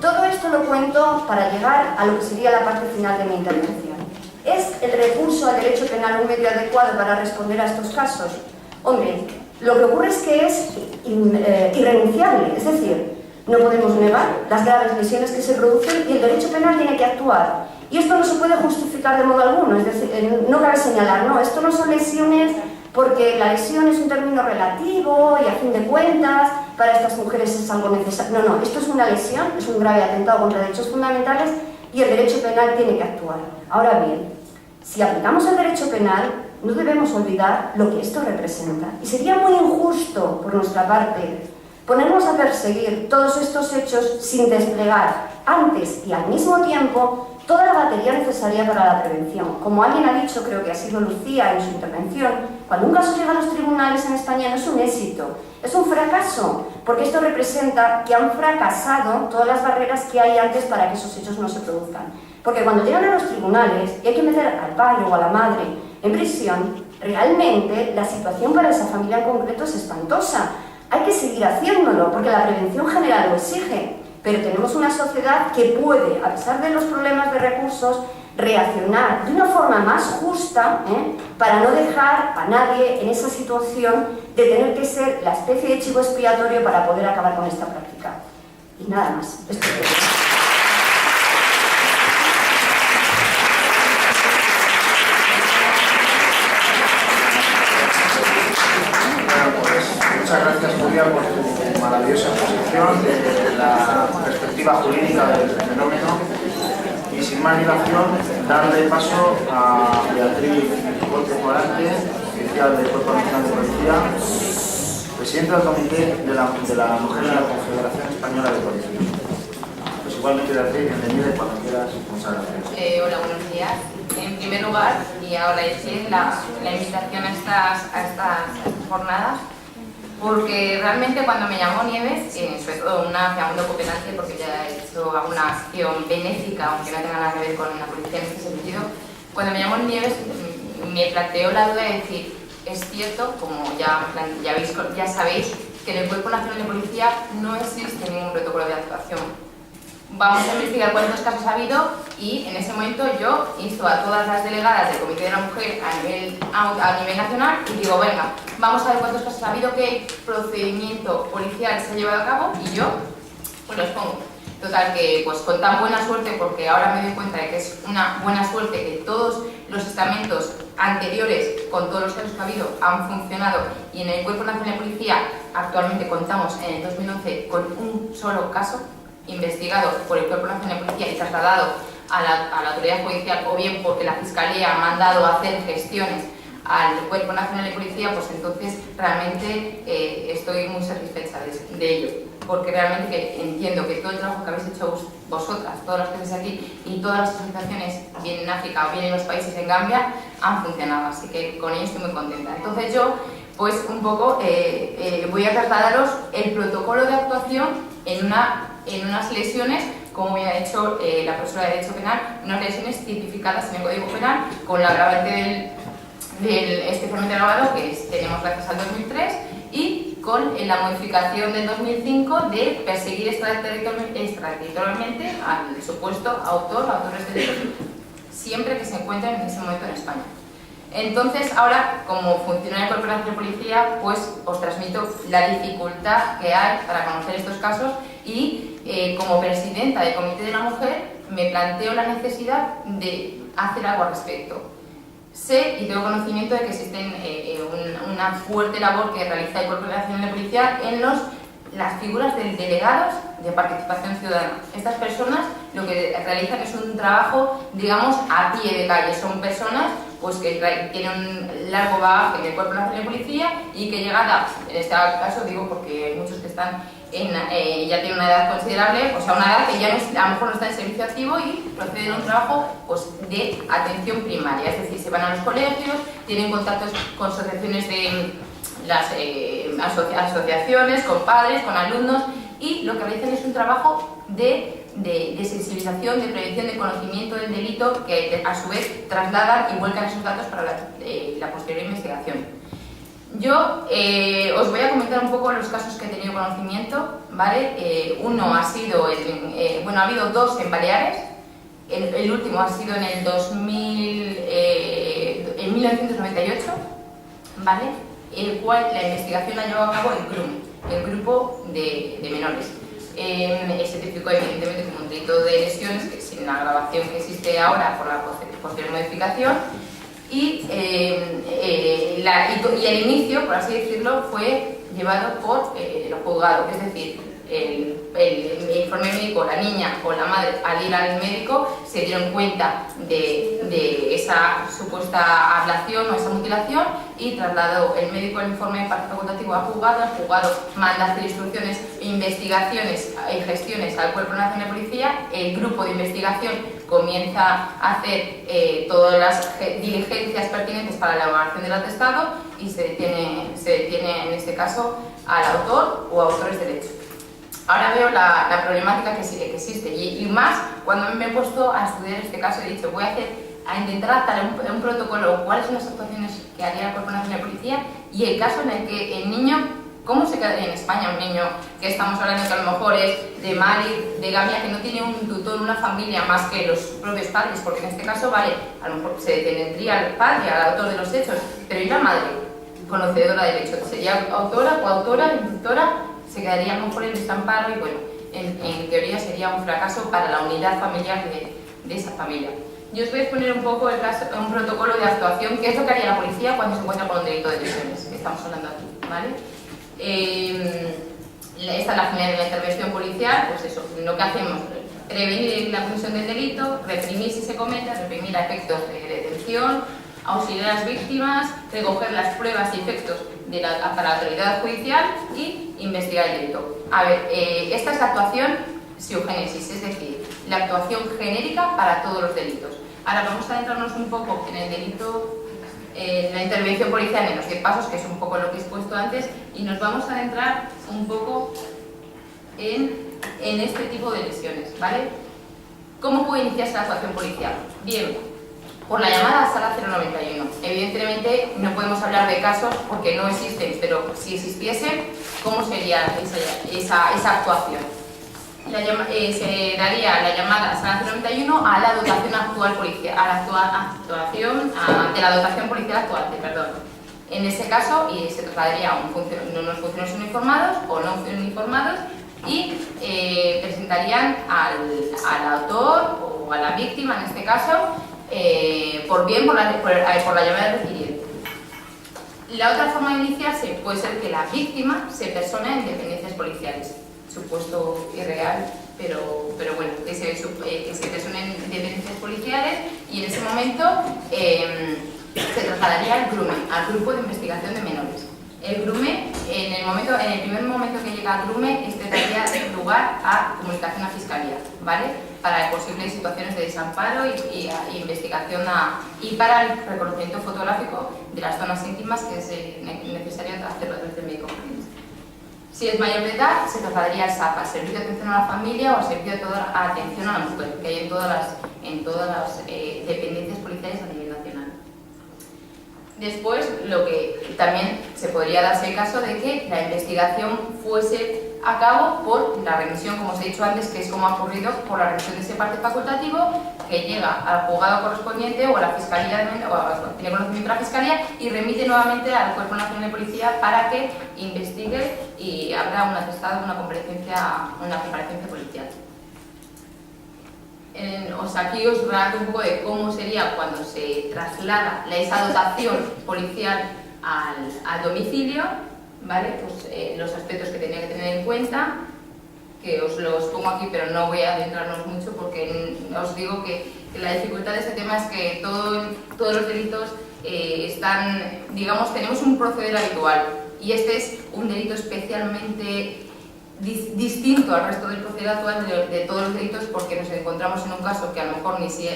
Todo esto lo cuento para llegar a lo que sería la parte final de mi intervención. ¿Es el recurso al derecho penal un medio adecuado para responder a estos casos? Hombre, lo que ocurre es que es irrenunciable, es decir, no podemos negar las graves lesiones que se producen y el derecho penal tiene que actuar. Y esto no se puede justificar de modo alguno, es decir, no cabe señalar, no, esto no son lesiones porque la lesión es un término relativo y a fin de cuentas para estas mujeres es algo necesario. No, no, esto es una lesión, es un grave atentado contra derechos fundamentales y el derecho penal tiene que actuar. Ahora bien, si aplicamos el derecho penal, no debemos olvidar lo que esto representa. Y sería muy injusto por nuestra parte ponernos a perseguir todos estos hechos sin desplegar antes y al mismo tiempo toda la batería necesaria para la prevención. Como alguien ha dicho, creo que ha sido Lucía en su intervención, cuando un caso llega a los tribunales en España no es un éxito, es un fracaso, porque esto representa que han fracasado todas las barreras que hay antes para que esos hechos no se produzcan. Porque cuando llegan a los tribunales y hay que meter al padre o a la madre en prisión, realmente la situación para esa familia en concreto es espantosa, hay que seguir haciéndolo, porque la prevención general lo exige, pero tenemos una sociedad que puede, a pesar de los problemas de recursos, reaccionar de una forma más justa, para no dejar a nadie en esa situación de tener que ser la especie de chivo expiatorio para poder acabar con esta práctica. Y nada más. Esto es todo. Muchas gracias, Julia, por tu maravillosa exposición de la perspectiva jurídica del fenómeno. Y sin más dilación, darle paso a Beatriz Ponte Morante, oficial del Cuerpo Nacional de Policía, presidenta del Comité de la Mujer de la Confederación Española de Policía. Pues igualmente, Beatriz, bienvenida y cuando quieras, muchas gracias. Hola, buenos días. En primer lugar, y ahora la invitación a estas jornadas, porque realmente cuando me llamó Nieves, sobre todo una llamando cooperante, porque ya he hecho alguna acción benéfica, aunque no tenga nada que ver con la policía en este sentido, cuando me llamó Nieves me planteó la duda de decir, es cierto, como ya sabéis, que en el Cuerpo Nacional de Policía no existe ningún protocolo de actuación. Vamos a investigar cuántos casos ha habido y en ese momento yo insto a todas las delegadas del Comité de la Mujer a nivel nacional y digo, venga, vamos a ver cuántos casos ha habido, qué procedimiento policial se ha llevado a cabo y yo pues los pongo. Total, que pues con tan buena suerte, porque ahora me doy cuenta de que es una buena suerte que todos los estamentos anteriores, con todos los casos que ha habido, han funcionado y en el Cuerpo Nacional de Policía actualmente contamos en el 2011 con un solo caso investigado por el Cuerpo Nacional de Policía y trasladado a la autoridad judicial, o bien porque la Fiscalía ha mandado a hacer gestiones al Cuerpo Nacional de Policía, pues entonces realmente estoy muy satisfecha de ello, porque realmente que entiendo que todo el trabajo que habéis hecho vosotras, todas las que estáis aquí y todas las asociaciones, bien en África o bien en los países en Gambia, han funcionado, así que con ello estoy muy contenta. Entonces yo, pues un poco voy a trasladaros el protocolo de actuación en unas lesiones, como ya ha hecho la profesora de Derecho Penal, unas lesiones tipificadas en el Código Penal con la agravante del especialmente agravado, que tenemos gracias al 2003, y con la modificación del 2005 de perseguir extraterritorialmente al supuesto autor o autores de delitos, siempre que se encuentren en ese momento en España. Entonces, ahora, como funcionaria de Corporación de Policía, pues os transmito la dificultad que hay para conocer estos casos y como presidenta del Comité de la Mujer me planteo la necesidad de hacer algo al respecto. Sé y tengo conocimiento de que existe una fuerte labor que realiza el Cuerpo Nacional de Policía en las figuras de delegados de participación ciudadana. Estas personas lo que realizan es un trabajo, digamos, a pie de calle. Son personas pues, que tienen un largo bagaje en el Cuerpo Nacional de Policía y que llegada, en este caso digo porque hay muchos que están ya tienen una edad considerable, o sea, una edad que ya a lo mejor no está en servicio activo y proceden a un trabajo pues, de atención primaria, es decir, se van a los colegios, tienen contactos con asociaciones de las asociaciones, con padres, con alumnos, y lo que realizan es un trabajo de sensibilización, de prevención, de conocimiento del delito, que a su vez trasladan y vuelcan esos datos para la posterior investigación. Yo os voy a comentar un poco los casos que he tenido conocimiento, ¿vale? Uno ha sido, ha habido dos en Baleares, el último ha sido en el 1998, ¿vale? El cual la investigación la llevó a cabo el grupo de menores. Se tipificó evidentemente como un delito de lesiones, que sin la agravación que existe ahora por la posterior modificación, y el inicio, por así decirlo, fue llevado por el juzgado, es decir, el informe médico, la niña o la madre al ir al médico se dieron cuenta de esa supuesta ablación o esa mutilación y trasladó el médico el informe facultativo al juzgado manda a hacer instrucciones, investigaciones y gestiones al Cuerpo Nacional de Policía, el grupo de investigación comienza a hacer todas las diligencias pertinentes para la elaboración del atestado y se detiene en este caso al autor o autores del hecho. Ahora veo la problemática que existe y más cuando me he puesto a estudiar este caso he dicho voy a intentar adaptar un protocolo, cuáles son las actuaciones que haría el Cuerpo Nacional de Policía y el caso en el que el niño ¿Cómo se quedaría en España un niño que estamos hablando que a lo mejor es de Mali, de Gambia, que no tiene un tutor, una familia más que los propios padres? Porque en este caso, vale, a lo mejor se tendría al padre, al autor de los hechos, pero ¿y la madre? Conocedora del hecho, sería autora, coautora, instructora, se quedaría a lo mejor en desamparo y bueno, en teoría sería un fracaso para la unidad familiar de esa familia. Yo os voy a exponer un poco un protocolo de actuación, que es lo que haría la policía cuando se encuentra con un delito de lesiones, que estamos hablando aquí, ¿vale? Esta es la finalidad de la intervención policial, pues eso, lo que hacemos, prevenir la comisión del delito, reprimir si se comete, reprimir a efectos de detención, auxiliar a las víctimas, recoger las pruebas y efectos para la autoridad judicial y investigar el delito. A ver, esta es la actuación siugénesis, es decir, la actuación genérica para todos los delitos. Ahora vamos a adentrarnos un poco en el delito, la intervención policial en los 10 pasos, que es un poco lo que he expuesto antes, y nos vamos a adentrar un poco en este tipo de lesiones, ¿vale? ¿Cómo puede iniciarse la actuación policial? Bien, por la llamada a sala 091. Evidentemente no podemos hablar de casos porque no existen, pero si existiesen, ¿cómo sería esa actuación? Se daría la llamada a sala 091 a la dotación actual policial, de la dotación policial actuante, perdón. En ese caso, se trataría a unos funcionarios uniformados o no uniformados y presentarían al autor o a la víctima, en este caso, por la llamada del requiriente. La otra forma de iniciarse puede ser que la víctima se persone en dependencias policiales. Supuesto irreal, pero bueno, que se persone en dependencias policiales y en ese momento se trasladaría al GRUME, al Grupo de Investigación de Menores. El GRUME, en el primer momento que llega al GRUME, daría lugar a comunicación a Fiscalía, ¿vale? Para posibles situaciones de desamparo y investigación y para el reconocimiento fotográfico de las zonas íntimas que es necesario hacerlo desde el médico forense. Si es mayor de edad, se trasladaría al SAPA, Servicio de Atención a la Familia o al Servicio de Atención a la Mujer, que hay en todas las dependencias policiales a nivel nacional. Después, lo que también se podría darse el caso de que la investigación fuese a cabo por la remisión, como os he dicho antes, que es como ha ocurrido por la remisión de ese parte facultativo que llega al juzgado correspondiente o a la Fiscalía, o tiene conocimiento de la Fiscalía y remite nuevamente al Cuerpo Nacional de Policía para que investigue y habrá un atestado, una comparecencia policial. Aquí os relato un poco de cómo sería cuando se traslada esa dotación policial al domicilio, ¿vale? Pues, los aspectos que tenía que tener en cuenta, que os los pongo aquí, pero no voy a adentrarnos mucho porque os digo que la dificultad de este tema es que todos los delitos tenemos un proceder habitual y este es un delito especialmente distinto al resto del proceder actual de todos los delitos porque nos encontramos en un caso que a lo mejor no se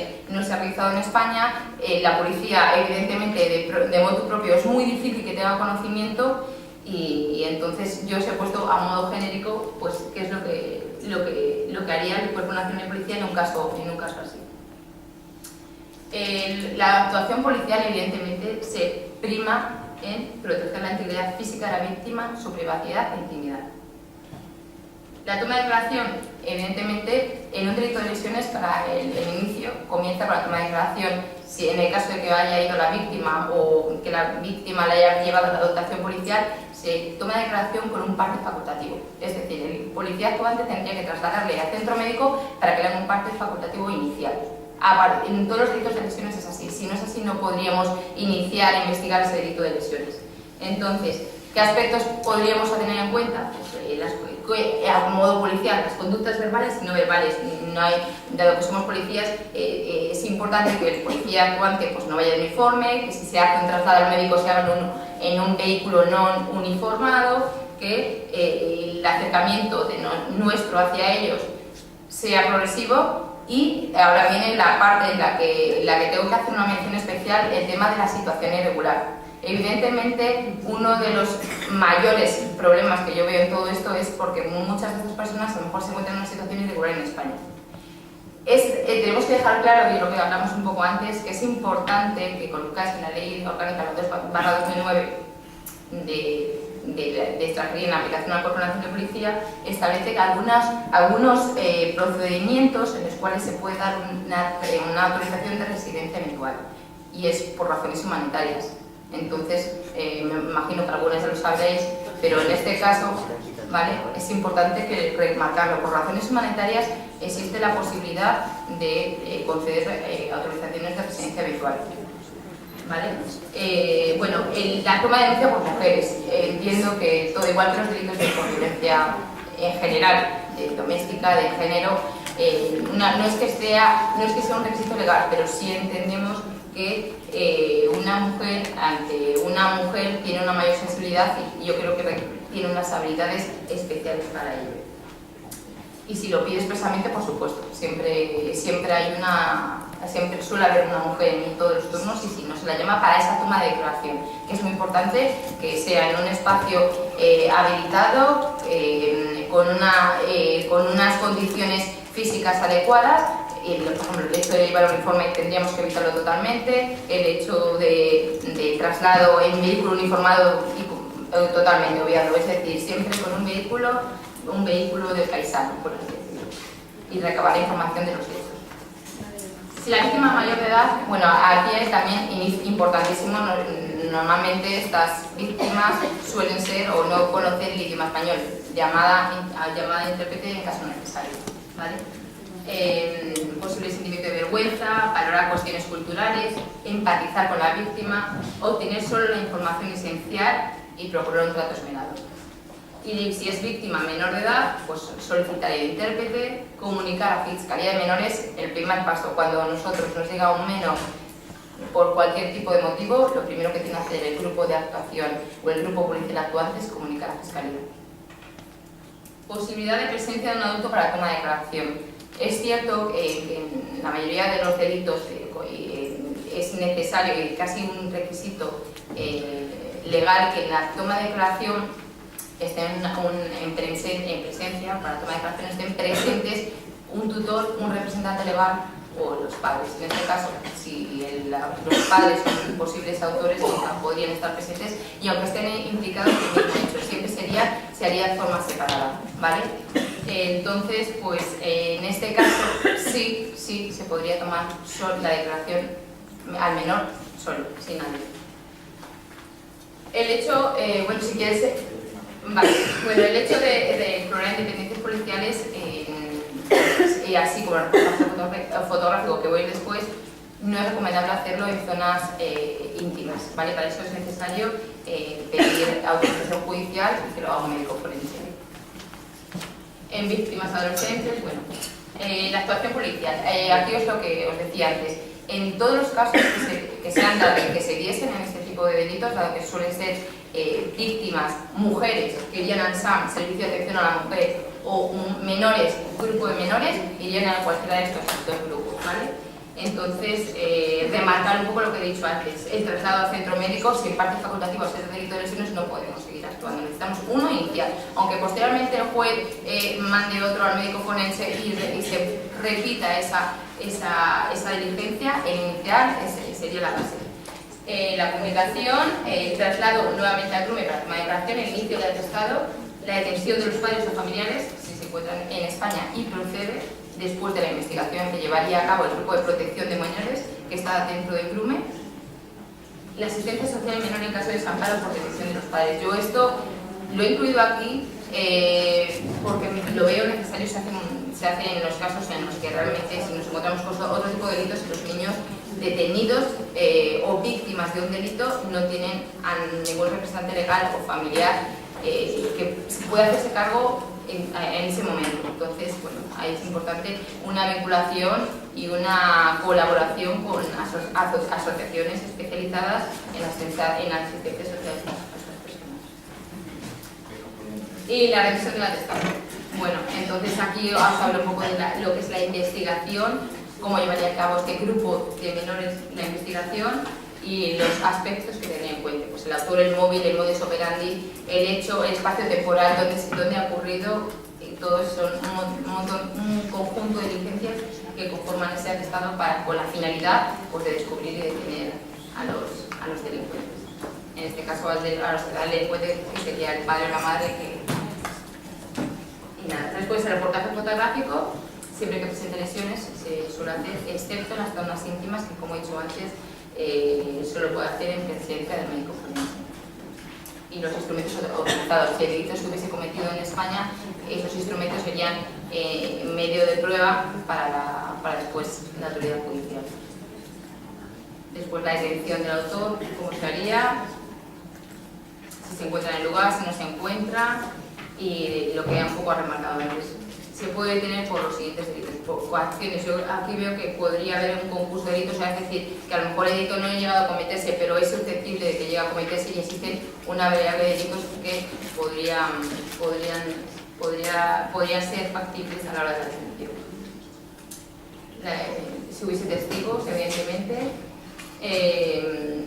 ha realizado en España, la policía evidentemente de motu propio es muy difícil que tenga conocimiento y entonces yo os he puesto a modo genérico pues qué es lo que haría el Cuerpo Nacional de Policía en un caso así. La actuación policial evidentemente se prima en proteger la integridad física de la víctima, su privacidad e intimidad. La toma de declaración, evidentemente, en un delito de lesiones, para el inicio, comienza con la toma de declaración. Si en el caso de que haya ido la víctima o que la víctima la haya llevado a la dotación policial, se toma declaración con un parte facultativo. Es decir, el policía actuante tendría que trasladarle al centro médico para que le haga un parte facultativo inicial. En todos los delitos de lesiones es así. Si no es así, no podríamos iniciar e investigar ese delito de lesiones. Entonces, ¿qué aspectos podríamos tener en cuenta? Pues, a modo policial, las conductas verbales y no verbales. Dado que somos policías, es importante que el policía actuante pues, no vaya de uniforme, que si se hace un traslado al médico se haga en un vehículo no uniformado, que el acercamiento nuestro hacia ellos sea progresivo. Y ahora viene la parte en la que tengo que hacer una mención especial, el tema de la situación irregular. Evidentemente, uno de los mayores problemas que yo veo en todo esto es porque muchas de estas personas a lo mejor se encuentran en una situación irregular en España. Tenemos que dejar claro, y lo que hablamos un poco antes, que es importante que colocáis en la Ley Orgánica 2/2009 de extranjería en la aplicación a la Corporación de Policía establece algunos procedimientos en los cuales se puede dar una autorización de residencia eventual, y es por razones humanitarias. Entonces, me imagino que algunos ya lo sabréis, pero en este caso, ¿vale?, es importante que remarcarlo. Por razones humanitarias existe la posibilidad de conceder autorizaciones de residencia eventual. ¿Vale? Bueno, la toma de denuncia por mujeres. Entiendo que todo igual que los delitos de violencia en general, doméstica, de género, no es que sea un requisito legal, pero sí entendemos que una mujer ante una mujer tiene una mayor sensibilidad y yo creo que tiene unas habilidades especiales para ello. Y si lo pide expresamente, por supuesto, siempre suele haber una mujer en todos los turnos, y si no, se la llama para esa toma de declaración, que es muy importante que sea en un espacio habilitado, con unas condiciones físicas adecuadas. Por ejemplo, el hecho de llevar un uniforme tendríamos que evitarlo totalmente, el hecho de traslado en vehículo uniformado totalmente obviado, es decir, siempre con un vehículo de paisano, por así decirlo, y recabar la información de los hechos. Si la víctima es mayor de edad, bueno, aquí es también importantísimo, normalmente estas víctimas suelen ser o no conocer el idioma español, llamada intérprete en caso necesario, ¿vale? Posible sentimiento de vergüenza, valorar cuestiones culturales, empatizar con la víctima, obtener solo la información esencial y procurar un trato esmerado. Y si es víctima menor de edad, pues solicitar el intérprete, comunicar a Fiscalía de Menores. El primer paso, cuando a nosotros nos llega un menor por cualquier tipo de motivo, lo primero que tiene que hacer el grupo de actuación o el grupo policial actuante es comunicar a Fiscalía. Posibilidad de presencia de un adulto para la toma de declaración. Es cierto que en la mayoría de los delitos es necesario y casi un requisito legal que en la toma de declaración estén en presencia, para la toma de declaración estén presentes un tutor, un representante legal o los padres. En este caso, si los padres son posibles autores, podrían estar presentes, y aunque estén implicados en el mismo hecho, siempre se haría de forma separada, ¿vale? Entonces, pues en este caso sí se podría tomar la declaración al menor solo, sin nadie. El hecho, bueno, si quieres, vale, bueno, el hecho de explorar independencias policiales, y así como el reportaje fotográfico que voy a ir después, no es recomendable hacerlo en zonas íntimas, ¿vale? Para eso es necesario pedir autorización judicial y que lo haga un médico forense. En víctimas adolescentes, bueno, la actuación policial. Aquí es lo que os decía antes. En todos los casos que se han dado y que se diesen en este tipo de delitos, dado que suelen ser víctimas, mujeres que irían al SAM, Servicio de Atención a la Mujer, o menores, grupo de menores, irían a cualquiera de estos dos grupos, ¿vale? Entonces, remarcar un poco lo que he dicho antes. El traslado al centro médico, si en parte facultativo es delito de lesiones, no podemos seguir actuando. Necesitamos uno inicial. Aunque posteriormente el juez mande otro al médico forense y se repita esa diligencia, el inicial sería la base. La comunicación, el traslado nuevamente al CRUME para tomar declaración, el inicio del atestado, la detención de los padres o familiares, si se encuentran en España y procede, después de la investigación que llevaría a cabo el grupo de protección de menores que está dentro del CRUME. La asistencia social menor en caso de desamparo por decisión de los padres. Yo esto lo he incluido aquí porque lo veo necesario, se hace en los casos en los que realmente, si nos encontramos con otro tipo de delitos, los niños detenidos o víctimas de un delito no tienen a ningún representante legal o familiar que pueda hacerse cargo en ese momento. Entonces, bueno, ahí es importante una vinculación y una colaboración con asociaciones especializadas en la asistencia social a estas personas. Y la revisión del atestado. Bueno, entonces aquí os hablo un poco de lo que es la investigación, cómo llevaría a cabo este grupo de menores la investigación y los aspectos que tener en cuenta. Pues el autor, el móvil, el modus operandi, el hecho, el espacio temporal donde ha ocurrido, y todo eso son un conjunto de diligencias que conforman ese atestado con la finalidad, pues, de descubrir y detener a los delincuentes. En en este caso al delincuente, que sería el padre o la madre. Y nada, después el reportaje fotográfico, siempre que presente lesiones, se suele hacer, excepto en las zonas íntimas, que como he dicho antes, solo puede hacer en presencia del médico forense. Y los instrumentos utilizados, si el delito se hubiese cometido en España, esos instrumentos serían medio de prueba para después la autoridad judicial. Después la detención del autor, cómo se haría, si se encuentra en el lugar, si no se encuentra, y lo que un poco ha remarcado antes. Se puede detener por los siguientes delitos, por coacciones. Yo aquí veo que podría haber un concurso de delitos, es decir, que a lo mejor el delito no ha llegado a cometerse, pero es susceptible de que llegue a cometerse y existen una variedad de delitos que podrían ser factibles a la hora de la detención. Si hubiese testigos, evidentemente.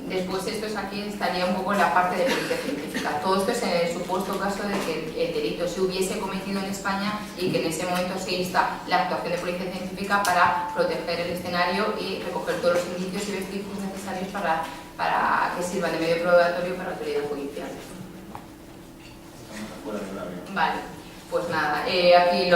Después aquí estaría un poco en la parte de policía científica. Todo esto es en el supuesto caso de que el delito se hubiese cometido en España y que en ese momento se insta la actuación de policía científica para proteger el escenario y recoger todos los indicios y vestigios necesarios para que sirvan de medio probatorio para la autoridad judicial. Vale, pues nada, aquí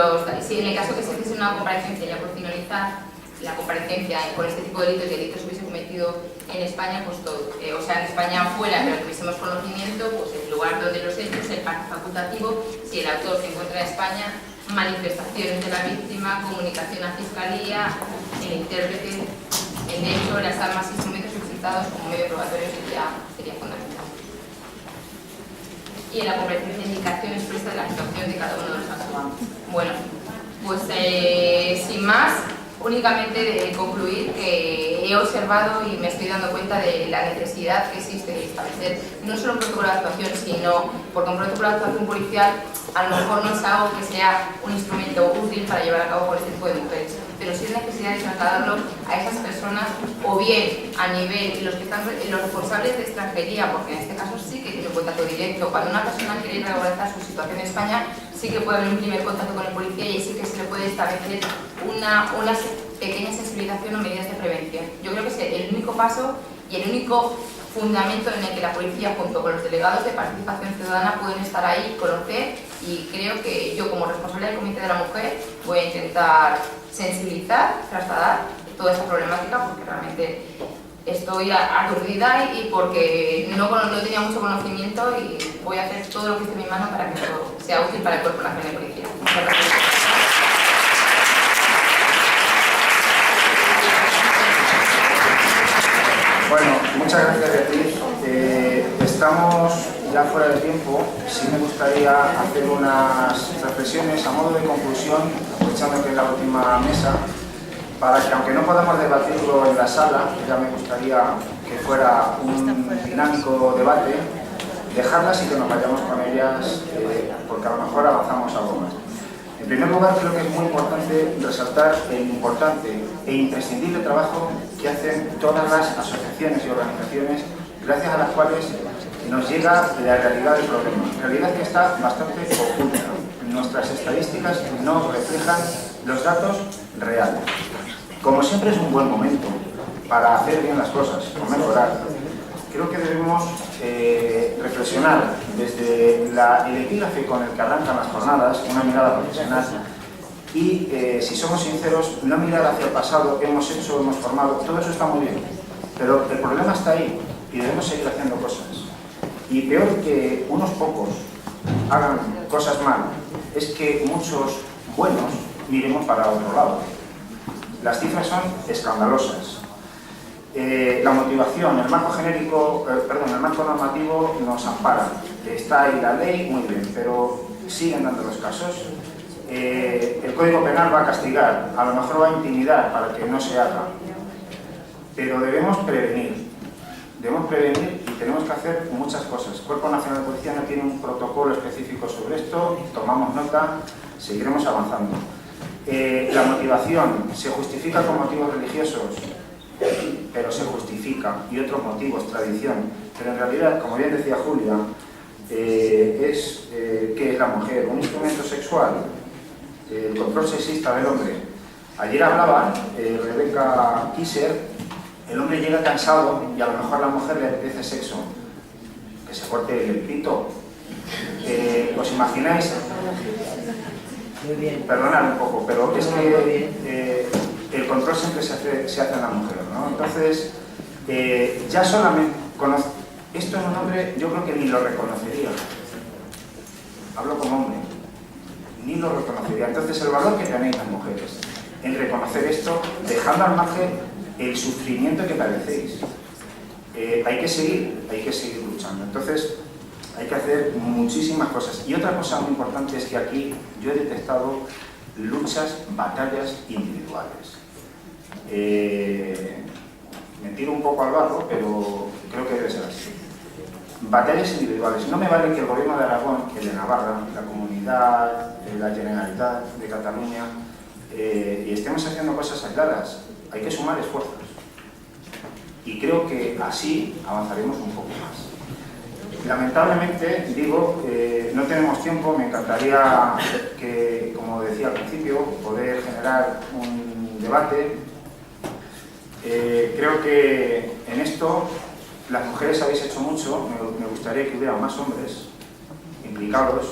si en el caso que se hiciese una comparecencia, ya por finalizar, la comparecencia por este tipo de delitos se hubiese cometido en España, pues todo, o sea, en España fuera, pero tuviésemos conocimiento, pues el lugar donde los hechos, el parte facultativo, si el autor se encuentra en España, manifestaciones de la víctima, comunicación a fiscalía, el intérprete, el hecho, las armas y instrumentos utilizados como medio probatorio sería fundamental. Y en la comparecencia indicación expresa de la situación de cada uno de los actuantes. Bueno, pues sin más, únicamente de concluir que he observado y me estoy dando cuenta de la necesidad que existe de establecer no solo un protocolo de actuación, sino porque un protocolo de actuación policial a lo mejor no es algo que sea un instrumento útil para llevar a cabo por este tipo de mujeres, pero sí es necesidad de trasladarlo a esas personas, o bien a nivel los responsables de extranjería, porque en este caso sí que tiene un contacto directo. Cuando una persona quiere regularizar su situación en España, sí que puede haber un primer contacto con el policía y sí que se le puede establecer una pequeña sensibilización o medidas de prevención. Yo creo que es el único paso y el único fundamento en el que la policía, junto con los delegados de participación ciudadana, pueden estar ahí, conocer, y creo que yo, como responsable del Comité de la Mujer, voy a intentar sensibilizar, trasladar toda esa problemática, porque realmente estoy aturdida y porque no tenía mucho conocimiento, y voy a hacer todo lo que esté en mi mano para que esto sea útil para el Cuerpo Nacional de Policía. Muchas gracias. Bueno, muchas gracias, Beatriz. Estamos ya fuera de tiempo. Sí me gustaría hacer unas reflexiones a modo de conclusión, aprovechando que es la última mesa, para que, aunque no podamos debatirlo en la sala, ya me gustaría que fuera un dinámico debate, dejarlas y que nos vayamos con ellas, porque a lo mejor avanzamos algo más. En primer lugar, creo que es muy importante resaltar el importante e imprescindible trabajo que hacen todas las asociaciones y organizaciones, gracias a las cuales nos llega la realidad del problema. Realidad que está bastante oculta. Nuestras estadísticas no reflejan los datos reales. Como siempre, es un buen momento para hacer bien las cosas, o mejorar. Creo que debemos reflexionar desde el epígrafe con el que arrancan las jornadas, una mirada profesional, y, si somos sinceros, no mirar hacia el pasado, hemos hecho, hemos formado, todo eso está muy bien, pero el problema está ahí y debemos seguir haciendo cosas. Y peor que unos pocos hagan cosas mal, es que muchos buenos miremos para otro lado. Las cifras son escandalosas. La motivación, el marco normativo nos ampara. Está ahí la ley, muy bien, pero siguen dando los casos. El Código Penal va a castigar, a lo mejor va a intimidar para que no se haga, pero debemos prevenir y tenemos que hacer muchas cosas. El Cuerpo Nacional de Policía no tiene un protocolo específico sobre esto, tomamos nota, seguiremos avanzando. La motivación se justifica con motivos religiosos, pero se justifica, y otros motivos, tradición, pero en realidad, como bien decía Julia, ¿qué es la mujer? Un instrumento sexual, el control sexista del hombre. Ayer hablaba Rebeca Kisser, el hombre llega cansado y a lo mejor a la mujer le apetece sexo. que se corte el pito. ¿Os imagináis? Perdonad un poco, pero es que el control siempre se hace en la mujer, ¿no? Entonces, ya solamente esto en un hombre yo creo que ni lo reconocería. Hablo como hombre, ni lo reconocería. Entonces, el valor que tenéis las mujeres en reconocer esto, dejando al margen el sufrimiento que padecéis. Hay que seguir luchando. Entonces, hay que hacer muchísimas cosas. Y otra cosa muy importante es que aquí yo he detectado luchas, batallas individuales. Me tiro un poco al barro, pero creo que debe ser así. Batallas individuales. No me vale que el Gobierno de Aragón, el de Navarra, la Comunidad, la Generalitat de Cataluña, y estemos haciendo cosas aisladas. Hay que sumar esfuerzos. Y creo que así avanzaremos un poco más. Lamentablemente, digo, no tenemos tiempo. Me encantaría que, como decía al principio, poder generar un debate. Creo que en esto las mujeres habéis hecho mucho. Me gustaría que hubiera más hombres implicados,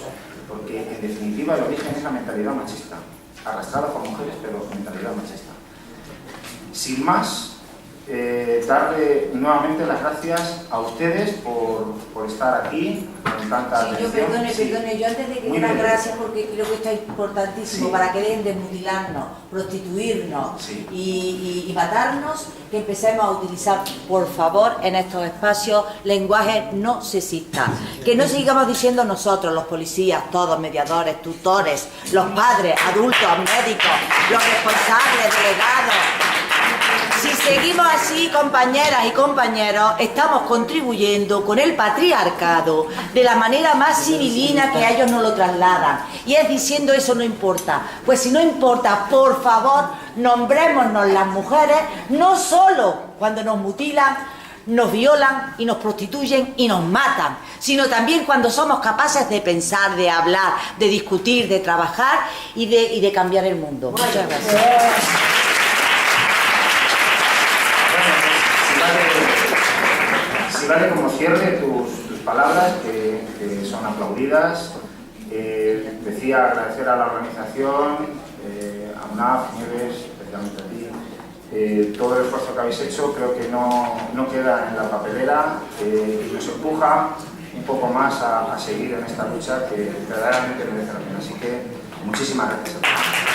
porque en definitiva el origen es la mentalidad machista, arrastrada por mujeres, pero mentalidad machista. Sin más, darle nuevamente las gracias a ustedes por estar aquí con tanta atención. Perdone, yo antes de que dé las gracias, porque creo que esto es importantísimo para que dejen de mutilarnos, prostituirnos y matarnos, que empecemos a utilizar, por favor, en estos espacios, lenguaje no sexista. Que no sigamos diciendo nosotros, los policías, todos, mediadores, tutores, los padres, adultos, médicos, los responsables, delegados. Si seguimos así, compañeras y compañeros, estamos contribuyendo con el patriarcado de la manera más civilina que ellos nos lo trasladan. Y es diciendo eso no importa. Pues si no importa, por favor, nombrémonos las mujeres, no solo cuando nos mutilan, nos violan y nos prostituyen y nos matan, sino también cuando somos capaces de pensar, de hablar, de discutir, de trabajar y de cambiar el mundo. Muchas gracias. Si vale como cierre tus palabras, que son aplaudidas. Decía agradecer a la organización, a UNAF, Nieves, especialmente a ti, todo el esfuerzo que habéis hecho. Creo que no queda en la papelera y nos empuja un poco más a seguir en esta lucha que verdaderamente merece la pena. Así que muchísimas gracias a todos.